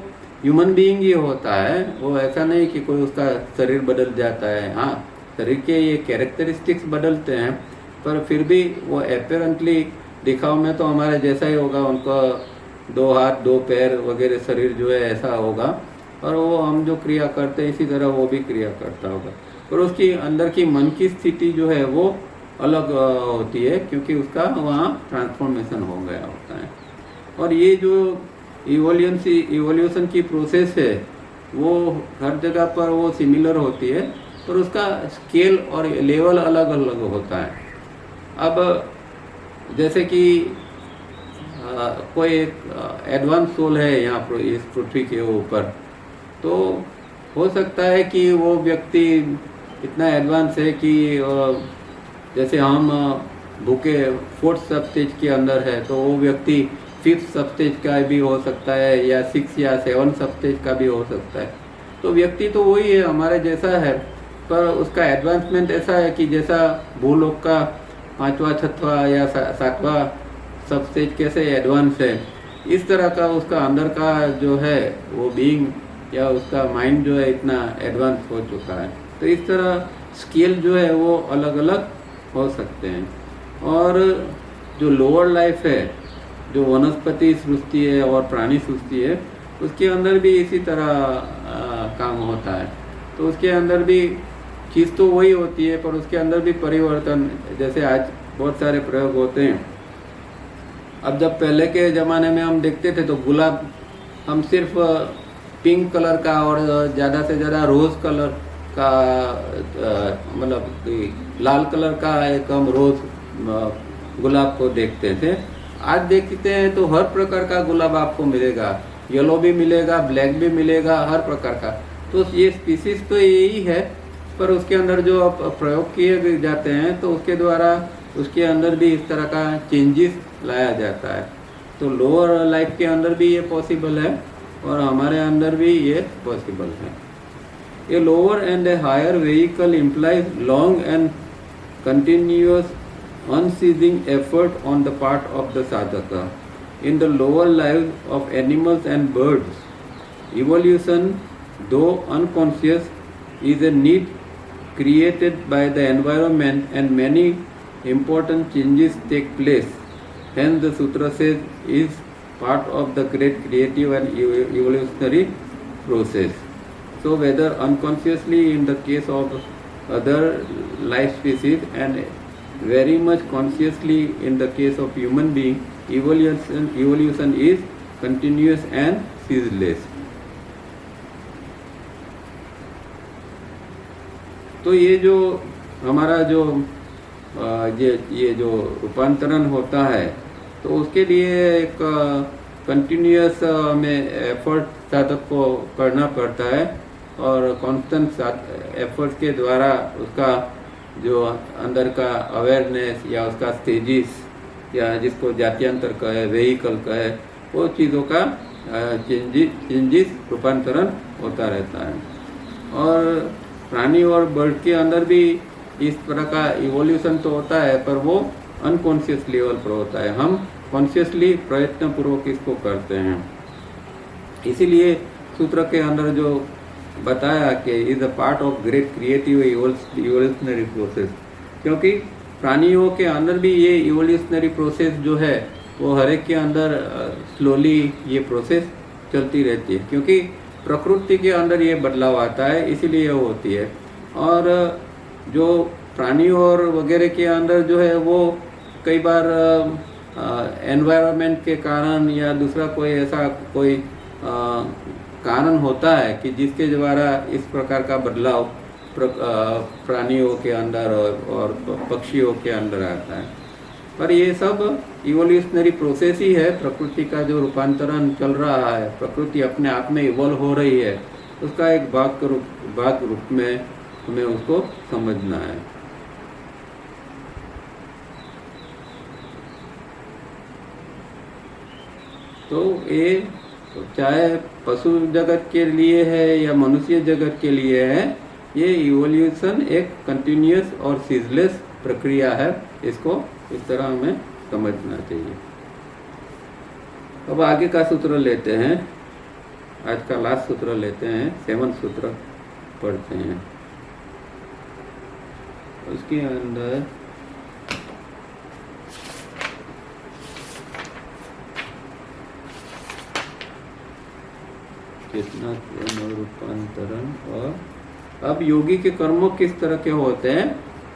ह्यूमन बीइंग ही होता है। वो ऐसा नहीं कि कोई उसका शरीर बदल जाता है। हाँ, शरीर के ये कैरेक्टरिस्टिक्स बदलते हैं, पर फिर भी वो अपेरेंटली दिखाव में तो हमारे जैसा ही होगा। उनका 2 हाथ 2 पैर वगैरह शरीर जो है ऐसा होगा, और वो हम जो क्रिया करते हैं इसी तरह वो भी क्रिया करता होगा, पर उसकी अंदर की मन की स्थिति जो है वो अलग होती है, क्योंकि उसका वहाँ ट्रांसफॉर्मेशन हो गया होता है। और ये जो इवोल्यूशन की प्रोसेस है वो हर जगह पर वो सिमिलर होती है, पर उसका स्केल और लेवल अलग अलग होता है। अब जैसे कि कोई एक एडवांस सोल है यहाँ पर इस पृथ्वी के ऊपर, तो हो सकता है कि वो व्यक्ति इतना एडवांस है कि जैसे हम भूखे 4th सब स्टेज के अंदर है, तो वो व्यक्ति 5th सब स्टेज का भी हो सकता है, या 6 या 7 सब स्टेज का भी हो सकता है। तो व्यक्ति तो वही है, हमारे जैसा है, पर उसका एडवांसमेंट ऐसा है कि जैसा भूलोक का 5वां 6वां या 7वां सब स्टेज कैसे एडवांस है, इस तरह का उसका अंदर का जो है वो बीइंग या उसका माइंड जो है इतना एडवांस हो चुका है। तो इस तरह स्केल जो है वो अलग अलग हो सकते हैं। और जो लोअर लाइफ है, जो वनस्पति सृष्टि है और प्राणी सृष्टि है, उसके अंदर भी इसी तरह काम होता है। तो उसके अंदर भी चीज़ तो वही होती है, पर उसके अंदर भी परिवर्तन, जैसे आज बहुत सारे प्रयोग होते हैं। अब जब पहले के ज़माने में हम देखते थे तो गुलाब हम सिर्फ पिंक कलर का और ज़्यादा से ज़्यादा रोज़ कलर का, मतलब लाल कलर का एक हम रोज़ गुलाब को देखते थे। आज देखते हैं तो हर प्रकार का गुलाब आपको मिलेगा, येलो भी मिलेगा, ब्लैक भी मिलेगा, हर प्रकार का। तो ये स्पीसीज तो यही है, पर उसके अंदर जो प्रयोग किए जाते हैं तो उसके द्वारा उसके अंदर भी इस तरह का चेंजेस लाया जाता है। तो लोअर लाइफ के अंदर भी ये पॉसिबल है और हमारे अंदर भी ये पॉसिबल है। A lower and a higher vehicle implies long and continuous unceasing effort on the part of the sadhaka. In the lower lives of animals and birds, evolution, though unconscious, is a need created by the environment, and many important changes take place. Hence the sutra says is part of the great creative and evolutionary process. So whether unconsciously in the case of other life species and very much consciously in the case of human being, evolution is continuous and ceaseless. तो ये जो हमारा जो ये जो रूपांतरण होता है, तो उसके लिए एक कंटिन्यूस हमें एफर्ट साधक को करना पड़ता है, और कांस्टेंट एफर्ट के द्वारा उसका जो अंदर का अवेयरनेस या उसका स्टेजिस या जिसको जात्यांतर कहे, व्हीकल कहे, वो चीज़ों का चेंजिस रूपांतरण होता रहता है। और प्राणी और बर्ड के अंदर भी इस तरह का इवोल्यूशन तो होता है, पर वो अनकॉन्शियस लेवल पर होता है। हम कॉन्शियसली प्रयत्नपूर्वक इसको करते हैं। इसीलिए सूत्र के अंदर जो बताया कि is a part of great creative evolutionary process, क्योंकि प्राणियों के अंदर भी ये इवोल्यूशनरी प्रोसेस जो है वो हर एक के अंदर स्लोली ये प्रोसेस चलती रहती है, क्योंकि प्रकृति के अंदर ये बदलाव आता है, इसीलिए वो होती है। और जो प्राणियों और वगैरह के अंदर जो है वो कई बार एनवायरनमेंट के कारण या दूसरा कोई ऐसा कोई कारण होता है कि जिसके द्वारा इस प्रकार का बदलाव प्राणियों के अंदर और पक्षियों के अंदर आता है। पर ये सब इवोल्यूशनरी प्रोसेस ही है। प्रकृति का जो रूपांतरण चल रहा है, प्रकृति अपने आप में इवॉल्व हो रही है, उसका एक भाग रूप में हमें उसको समझना है। तो ये चाहे पशु जगत के लिए है या मनुष्य जगत के लिए है, ये इवोल्यूशन एक कंटिन्यूअस और सीजलेस प्रक्रिया है। इसको इस तरह हमें समझना चाहिए। अब आगे का सूत्र लेते हैं, आज का लास्ट सूत्र लेते हैं, 7वां सूत्र पढ़ते हैं। उसके अंदर चेतना रूपांतरण। और अब योगी के कर्म किस तरह के होते हैं,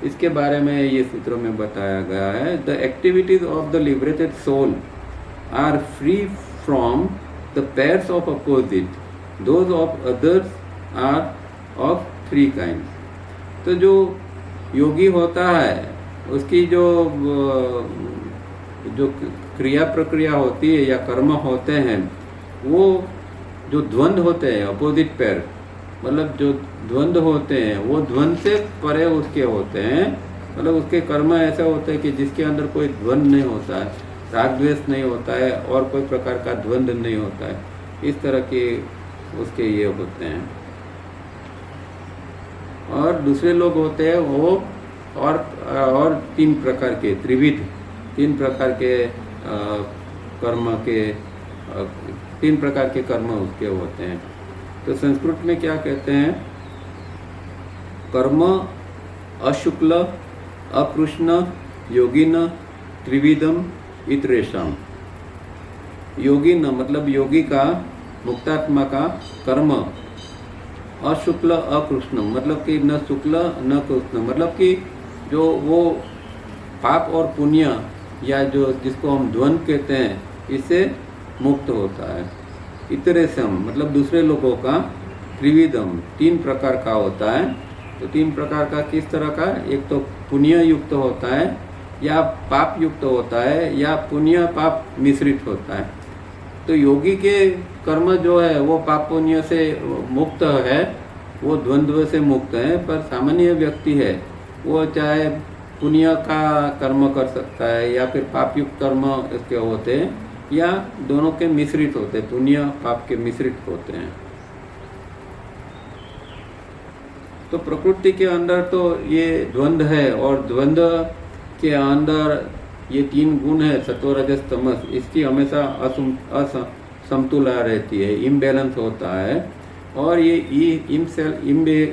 इसके बारे में ये सूत्र में बताया गया है। The activities of the liberated soul are free from the pairs of opposite, those of others are of 3 kinds. तो जो योगी होता है, उसकी जो क्रिया प्रक्रिया होती है या कर्म होते हैं, वो जो द्वंद्व होते हैं, अपोजिट पेयर, मतलब जो द्वंद्व होते हैं, वो द्वंद्व से परे उसके होते हैं। मतलब उसके कर्म ऐसे होते हैं कि जिसके अंदर कोई द्वंद्व नहीं होता है, राग द्वेष नहीं होता है और कोई प्रकार का द्वंद्व नहीं होता है। इस तरह के उसके ये होते हैं। और दूसरे लोग होते हैं वो और 3 प्रकार के, त्रिविध, 3 प्रकार के कर्म के 3 प्रकार के कर्म उसके होते हैं। तो संस्कृत में क्या कहते हैं, कर्म अशुक्ल अकृष्ण योगिन त्रिविधम इतरेशम। योगिन मतलब योगी का, मुक्तात्मा का कर्म, अशुक्ल अकृष्ण मतलब कि न शुक्ल न कृष्ण, मतलब कि जो वो पाप और पुण्य या जो जिसको हम द्वंद्व कहते हैं, इससे मुक्त होता है। इतरेशम मतलब दूसरे लोगों का, त्रिविधम 3 प्रकार का होता है। तो 3 प्रकार का किस तरह का, एक तो पुण्य युक्त होता है या पाप युक्त होता है या पुण्य पाप मिश्रित होता है। तो योगी के कर्म जो है वो पाप पुण्य से मुक्त है, वो द्वंद्व से मुक्त है। पर सामान्य व्यक्ति है वो चाहे पुण्य का कर्म कर सकता है या फिर पाप युक्त कर्म इसके होते हैं या दोनों के मिश्रित होते हैं, पुण्य पाप के मिश्रित होते हैं। तो प्रकृति के अंदर तो ये द्वंद्व है और द्वंद्व के अंदर ये 3 गुण है, सत्व रजस तमस, इसकी हमेशा असमतुला रहती है, इम्बैलेंस होता है। और ये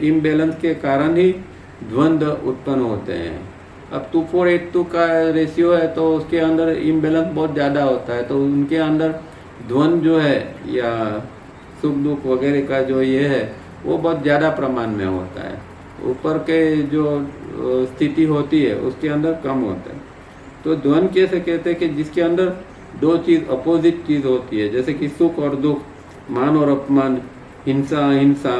इम्बैलेंस के कारण ही द्वंद्व उत्पन्न होते हैं। अब 2:4:8 का रेशियो है तो उसके अंदर इम्बैलेंस बहुत ज़्यादा होता है, तो उनके अंदर द्वंद्व जो है या सुख दुख वगैरह का जो ये है वो बहुत ज़्यादा प्रमाण में होता है। ऊपर के जो स्थिति होती है उसके अंदर कम होता है। तो द्वंद्व कैसे कहते हैं कि जिसके अंदर 2 चीज़ अपोजिट चीज़ होती है, जैसे कि सुख और दुख, मान और अपमान, हिंसा अहिंसा,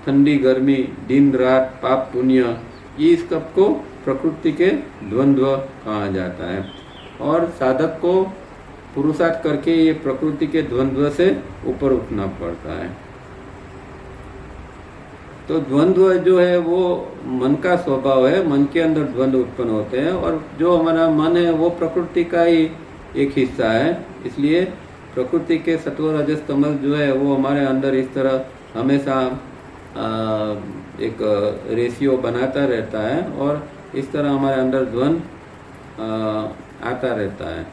ठंडी गर्मी, दिन रात, पाप पुण्य, ये इस कप को प्रकृति के द्वंद्व कहा जाता है। और साधक को पुरुषार्थ करके ये प्रकृति के द्वंद्व से ऊपर उठना पड़ता है। तो द्वंद्व जो है वो मन का स्वभाव है, मन के अंदर द्वंद्व उत्पन्न होते हैं और जो हमारा मन है वो प्रकृति का ही एक हिस्सा है। इसलिए प्रकृति के सत्व रजस तमस जो है वो हमारे अंदर इस तरह हमेशा एक रेशियो बनाता रहता है और इस तरह हमारे अंदर द्वंद्व आता रहता है।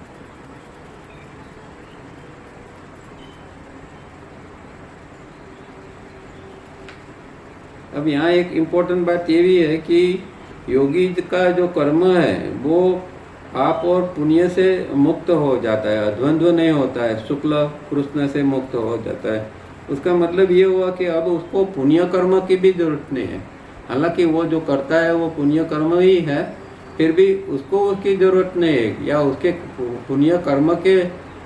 अब यहाँ एक इम्पोर्टेंट बात ये भी है कि योगी का जो कर्म है वो पाप और पुण्य से मुक्त हो जाता है, द्वंद्व नहीं होता है, शुक्ल कृष्ण से मुक्त हो जाता है। उसका मतलब ये हुआ कि अब उसको पुण्य कर्म की भी जरूरत नहीं है। हालांकि वो जो करता है वो पुण्य कर्म ही है, फिर भी उसको उसकी जरूरत नहीं है या उसके पुण्य कर्म के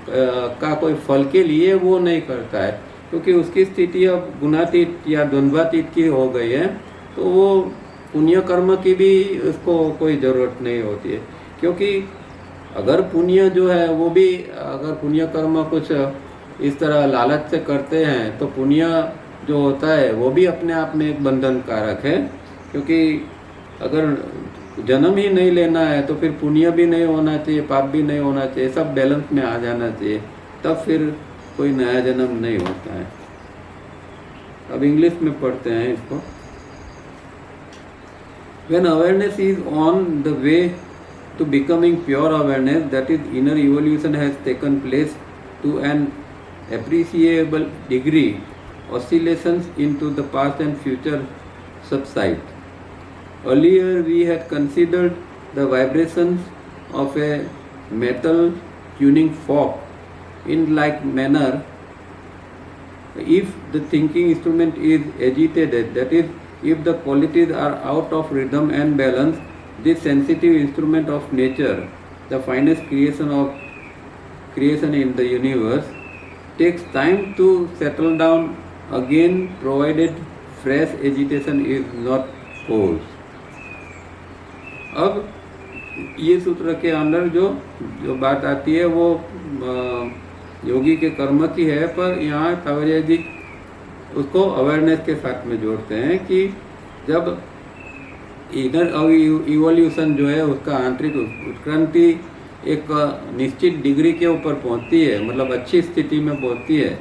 का कोई फल के लिए वो नहीं करता है, क्योंकि उसकी स्थिति अब गुणातीत या द्वंद्वातीत की हो गई है। तो वो पुण्य कर्म की भी उसको कोई ज़रूरत नहीं होती है, क्योंकि अगर पुण्य जो है वो भी, अगर पुण्य कर्म कुछ इस तरह लालच से करते हैं तो पुण्य जो होता है वो भी अपने आप में एक बंधन कारक है, क्योंकि अगर जन्म ही नहीं लेना है तो फिर पुण्य भी नहीं होना चाहिए, पाप भी नहीं होना चाहिए, सब बैलेंस में आ जाना चाहिए, तब फिर कोई नया जन्म नहीं होता है। अब इंग्लिश में पढ़ते हैं इसको। When awareness is on the way to becoming pure awareness, that is inner evolution has taken place to an appreciable degree, oscillations into the past and future subside. Earlier we had considered the vibrations of a metal tuning fork in like manner. If the thinking instrument is agitated, that is, if the qualities are out of rhythm and balance, this sensitive instrument of nature, the finest creation in the universe, takes time to settle down again, provided fresh agitation is not caused. अब ये सूत्र के अंदर जो बात आती है वो योगी के कर्म की है, पर यहाँ तावरिया जी उसको अवेयरनेस के साथ में जोड़ते हैं कि जब इनर इवोल्यूशन जो है उसका आंतरिक उत्क्रांति एक निश्चित डिग्री के ऊपर पहुंचती है, मतलब अच्छी स्थिति में पहुंचती है,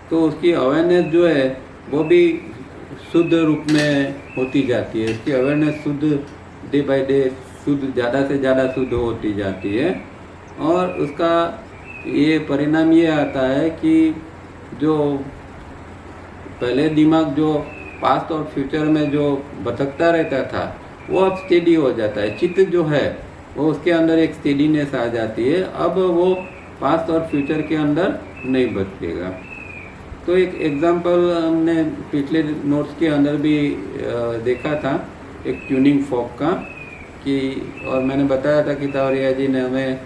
तो उसकी अवेयरनेस जो है वो भी शुद्ध रूप में होती जाती है। इसकी अवेयरनेस शुद्ध डे बाय डे शुद्ध, ज़्यादा से ज़्यादा शुद्ध होती जाती है, और उसका ये परिणाम ये आता है कि जो पहले दिमाग जो पास्ट और फ्यूचर में जो भटकता रहता था वो अब स्टेडी हो जाता है। चित्त जो है वो उसके अंदर एक स्टेडीनेस आ जाती है, अब वो पास्ट और फ्यूचर के अंदर नहीं भटकेगा। तो एक एग्जांपल हमने पिछले नोट्स के अंदर भी देखा था, एक ट्यूनिंग फॉक का, कि और मैंने बताया था कि तावरिया जी ने हमें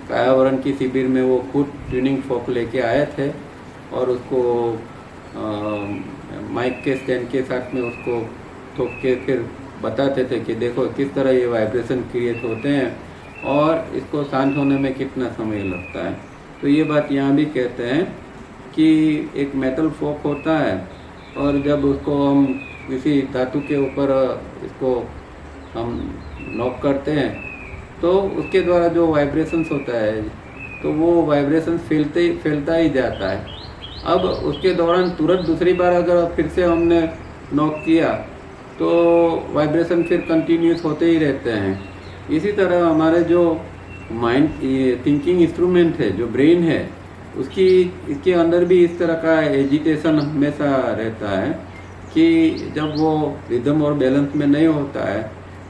कायावरण की शिविर में वो खुद ट्यूनिंग फॉक लेके आए थे और उसको माइक के स्टैंड के साथ में उसको ठोक के फिर बताते थे कि देखो किस तरह ये वाइब्रेशन क्रिएट होते हैं और इसको शांत होने में कितना समय लगता है। तो ये बात यहाँ भी कहते हैं कि एक मेटल फॉक होता है और जब उसको हम किसी धातु के ऊपर इसको हम नॉक करते हैं तो उसके द्वारा जो वाइब्रेशंस होता है तो वो वाइब्रेशन फैलता ही जाता है। अब उसके दौरान तुरंत दूसरी बार अगर फिर से हमने नॉक किया तो वाइब्रेशन फिर कंटिन्यूस होते ही रहते हैं। इसी तरह हमारे जो माइंड थिंकिंग इंस्ट्रूमेंट है, जो ब्रेन है, इसके अंदर भी इस तरह का एजिटेशन हमेशा रहता है कि जब वो रिदम और बैलेंस में नहीं होता है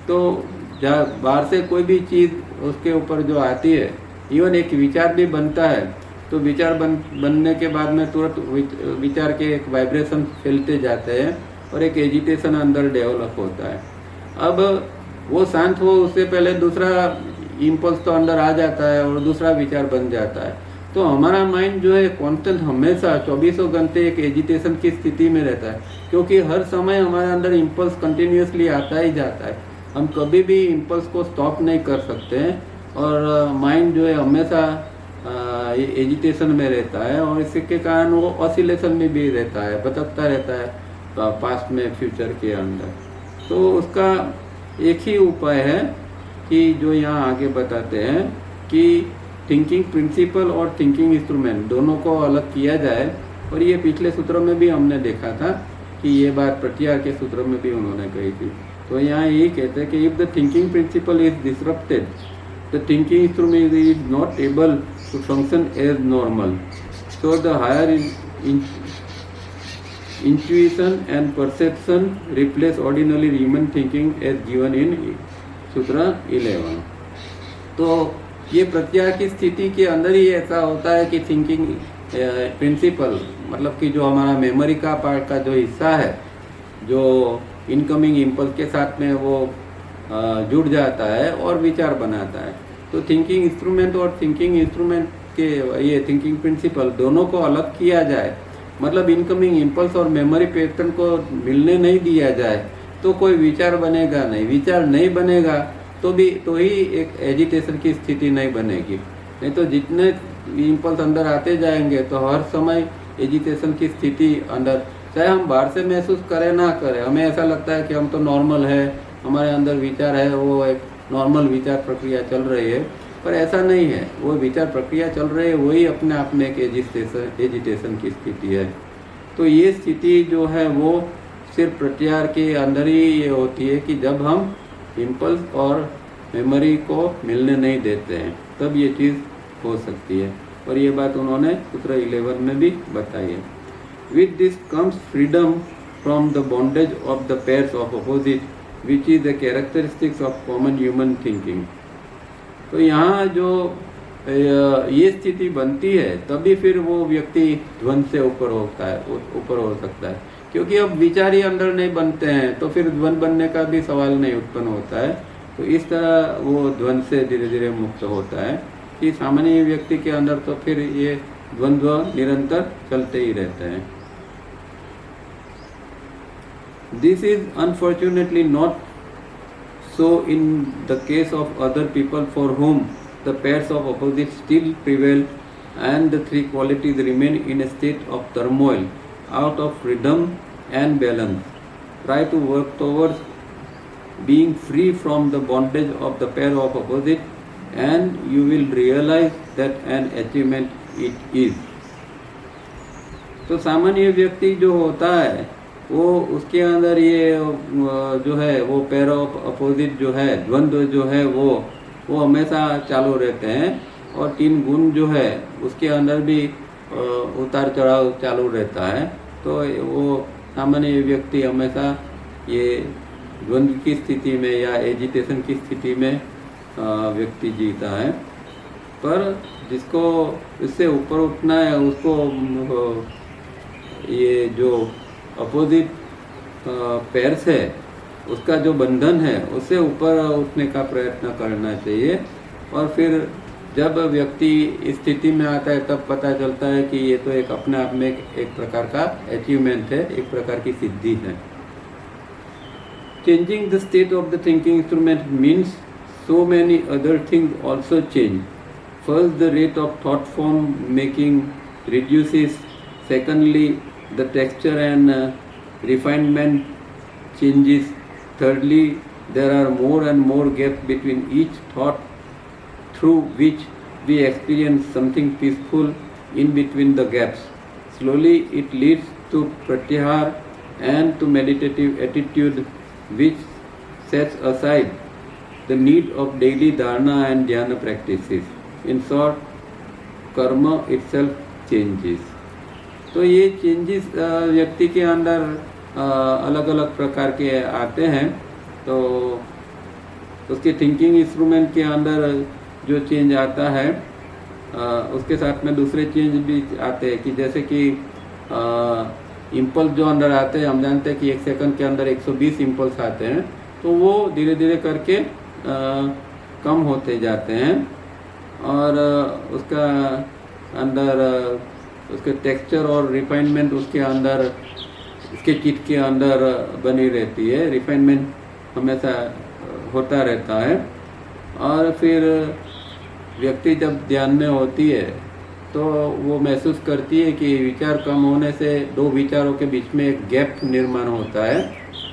तो बाहर से कोई भी चीज़ उसके ऊपर जो आती है, इवन एक विचार भी बनता है तो विचार बनने के बाद में तुरंत विचार के एक वाइब्रेशन फैलते जाते हैं और एक एजिटेशन अंदर डेवलप होता है। अब वो शांत हो उससे पहले दूसरा इम्पल्स तो अंदर आ जाता है और दूसरा विचार बन जाता है। तो हमारा माइंड जो है कांस्टेंट हमेशा 24 घंटे एक एजिटेशन की स्थिति में रहता है, क्योंकि हर समय हमारे अंदर इम्पल्स कंटिन्यूसली आता ही जाता है। हम कभी भी इम्पल्स को स्टॉप नहीं कर सकते हैं और माइंड जो है हमेशा एजिटेशन में रहता है और इसके कारण वो ऑसिलेशन में भी रहता है, भटकता रहता है पास्ट में फ्यूचर के अंदर। तो उसका एक ही उपाय है कि जो यहाँ आगे बताते हैं कि थिंकिंग प्रिंसिपल और थिंकिंग इंस्ट्रूमेंट दोनों को अलग किया जाए। और ये पिछले सूत्र में भी हमने देखा था कि ये बात प्रत्याहार के सूत्र में भी उन्होंने कही थी। तो यहाँ यही कहते हैं कि if the thinking principle is disrupted, the thinking instrument is not able to function as normal, so the higher intuition and perception replace ordinary human thinking as given in सूत्र 11। तो ये प्रत्याहार की स्थिति के अंदर ही ऐसा होता है कि थिंकिंग प्रिंसिपल मतलब कि जो हमारा मेमोरी का पार्ट का जो हिस्सा है, जो इनकमिंग इम्पल्स के साथ में वो जुड़ जाता है और विचार बनाता है। तो थिंकिंग इंस्ट्रूमेंट और थिंकिंग इंस्ट्रूमेंट के ये थिंकिंग प्रिंसिपल दोनों को अलग किया जाए, मतलब इनकमिंग इम्पल्स और मेमोरी पैटर्न को मिलने नहीं दिया जाए तो कोई विचार बनेगा नहीं। विचार नहीं बनेगा तो ही एक एजिटेशन की स्थिति नहीं बनेगी। नहीं तो जितने इम्पल्स अंदर आते जाएंगे तो हर समय एजिटेशन की स्थिति अंदर, चाहे हम बाहर से महसूस करें ना करें, हमें ऐसा लगता है कि हम तो नॉर्मल है, हमारे अंदर विचार है, वो एक नॉर्मल विचार प्रक्रिया चल रही है, पर ऐसा नहीं है। वो विचार प्रक्रिया चल रही है, वही अपने आप में एक एजिटेशन की स्थिति है। तो ये स्थिति जो है वो सिर्फ प्रत्याहार के अंदर ही ये होती है कि जब हम इम्पल्स और मेमोरी को मिलने नहीं देते हैं, तब ये चीज़ हो सकती है। और ये बात उन्होंने सूत्र 11 में भी बताई है। With this comes freedom from the bondage of the pairs of opposite which is the characteristics of common human thinking. तो यहाँ जो ये स्थिति बनती है, तभी फिर वो व्यक्ति द्वंद्व से ऊपर हो सकता है, क्योंकि अब विचार ही अंदर नहीं बनते हैं तो फिर द्वंद्व बनने का भी सवाल नहीं उत्पन्न होता है। तो इस तरह वो द्वंद्व से धीरे धीरे मुक्त होता है कि सामान्य व्यक्ति के अंदर तो फिर ये द्वंद्व निरंतर चलते ही रहते हैं। This is unfortunately not so in the case of other people for whom the pairs of opposites still prevail and the three qualities remain in a state of turmoil out of freedom and balance. Try to work towards being free from the bondage of the pair of opposites and you will realize that an achievement it is. तो सामान्य व्यक्ति जो होता है वो उसके अंदर ये जो है वो पेयर ऑफ अपोजिट जो है, द्वंद्व जो है वो हमेशा चालू रहते हैं, और तीन गुण जो है उसके अंदर भी उतार चढ़ाव चालू रहता है। तो वो सामान्य व्यक्ति हमेशा ये द्वंद्व की स्थिति में या एजिटेशन की स्थिति में व्यक्ति जीता है। पर जिसको इससे ऊपर उठना है उसको ये जो अपोजिट पेयर्स है उसका जो बंधन है उससे ऊपर उठने का प्रयत्न करना चाहिए। और फिर जब व्यक्ति इस स्थिति में आता है तब पता चलता है कि ये तो एक अपने आप में एक प्रकार का अचीवमेंट है, एक प्रकार की सिद्धि है। Changing the state of the thinking instrument means so many other things also change. First, the rate of thought form making reduces. Secondly, the texture and refinement changes. Thirdly, there are more and more gaps between each thought through which we experience something peaceful in between the gaps. Slowly, it leads to pratyahar and to meditative attitude which sets aside the need of daily dharana and dhyana practices. In short, karma itself changes. तो ये changes व्यक्ति के अंदर अलग अलग प्रकार के आते हैं। तो उसके थिंकिंग इंस्ट्रूमेंट के अंदर जो चेंज आता है उसके साथ में दूसरे चेंज भी आते हैं, कि जैसे कि इम्पल्स जो अंदर आते हैं, हम जानते हैं कि एक सेकंड के अंदर 120 इम्पल्स आते हैं, तो वो धीरे धीरे करके कम होते जाते हैं, और उसका अंदर उसके टेक्सचर और रिफाइनमेंट उसके अंदर, उसके चित्त के अंदर बनी रहती है। रिफाइनमेंट हमेशा होता रहता है। और फिर व्यक्ति जब ध्यान में होती है तो वो महसूस करती है कि विचार कम होने से दो विचारों के बीच में एक गैप निर्माण होता है,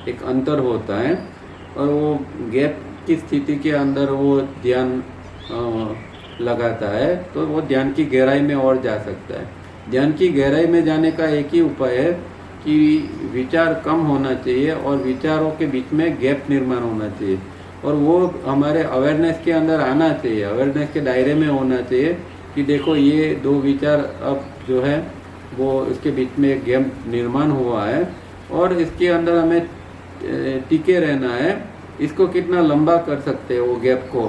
एक अंतर होता है, और वो गैप की स्थिति के अंदर वो ध्यान लगाता है तो वो ध्यान की गहराई में और जा सकता है। ध्यान की गहराई में जाने का एक ही उपाय है कि विचार कम होना चाहिए और विचारों के बीच में गैप निर्माण होना चाहिए, और वो हमारे अवेयरनेस के अंदर आना चाहिए, अवेयरनेस के दायरे में होना चाहिए कि देखो ये दो विचार अब जो है वो इसके बीच में एक गैप निर्माण हुआ है और इसके अंदर हमें टिके रहना है। इसको कितना लंबा कर सकते हैं वो गैप को,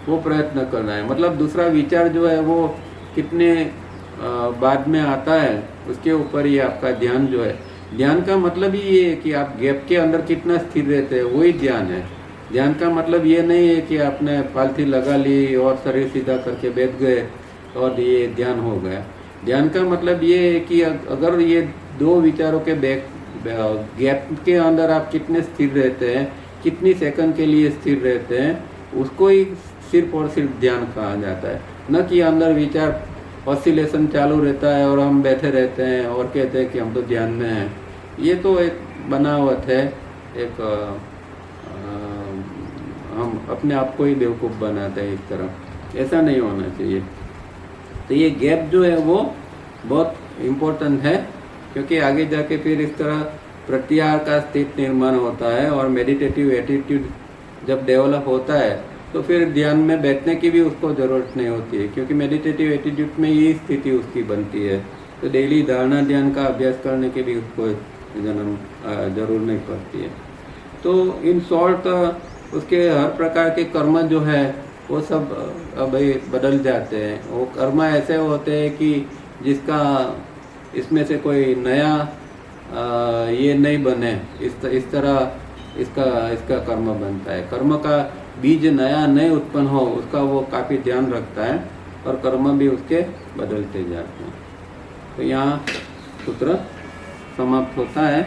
वो प्रयत्न करना है। मतलब दूसरा विचार जो है वो कितने बाद में आता है उसके ऊपर ही आपका ध्यान जो है। ध्यान का मतलब ही ये है कि आप गैप के अंदर कितना स्थिर रहते हैं, वही ध्यान है। ध्यान का मतलब ये नहीं है कि आपने पालथी लगा ली और शरीर सीधा करके बैठ गए और ये ध्यान हो गया। ध्यान का मतलब ये है कि अगर ये दो विचारों के गैप के अंदर आप कितने स्थिर रहते हैं, कितनी सेकंड के लिए स्थिर रहते हैं, उसको ही सिर्फ और सिर्फ ध्यान कहा जाता है। न कि अंदर विचार ऑसिलेशन चालू रहता है और हम बैठे रहते हैं और कहते हैं कि हम तो ध्यान में हैं। ये तो एक बनावट है, एक हम अपने आप को ही बेवकूफ़ बनाते हैं इस तरह। ऐसा नहीं होना चाहिए। तो ये गैप जो है वो बहुत इम्पोर्टेंट है, क्योंकि आगे जाके फिर इस तरह प्रत्याहार का स्थिति निर्माण होता है और मेडिटेटिव एटीट्यूड जब डेवलप होता है तो फिर ध्यान में बैठने की भी उसको ज़रूरत नहीं होती है, क्योंकि मेडिटेटिव एटीट्यूड में ये स्थिति उसकी बनती है। तो डेली धारणा ध्यान का अभ्यास करने की भी उसको जरूर नहीं पड़ती है। तो इन शॉर्ट उसके हर प्रकार के कर्म जो है वो सब अभी बदल जाते हैं। वो कर्म ऐसे होते हैं कि जिसका इसमें से कोई नया ये नहीं बने, इस तरह इसका कर्म बनता है। कर्म का बीज नया नहीं उत्पन्न हो उसका वो काफ़ी ध्यान रखता है और कर्म भी उसके बदलते जाते हैं। तो यहाँ सूत्र समाप्त होता है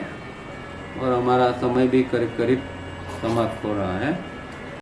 और हमारा समय भी करीब करीब समाप्त हो रहा है।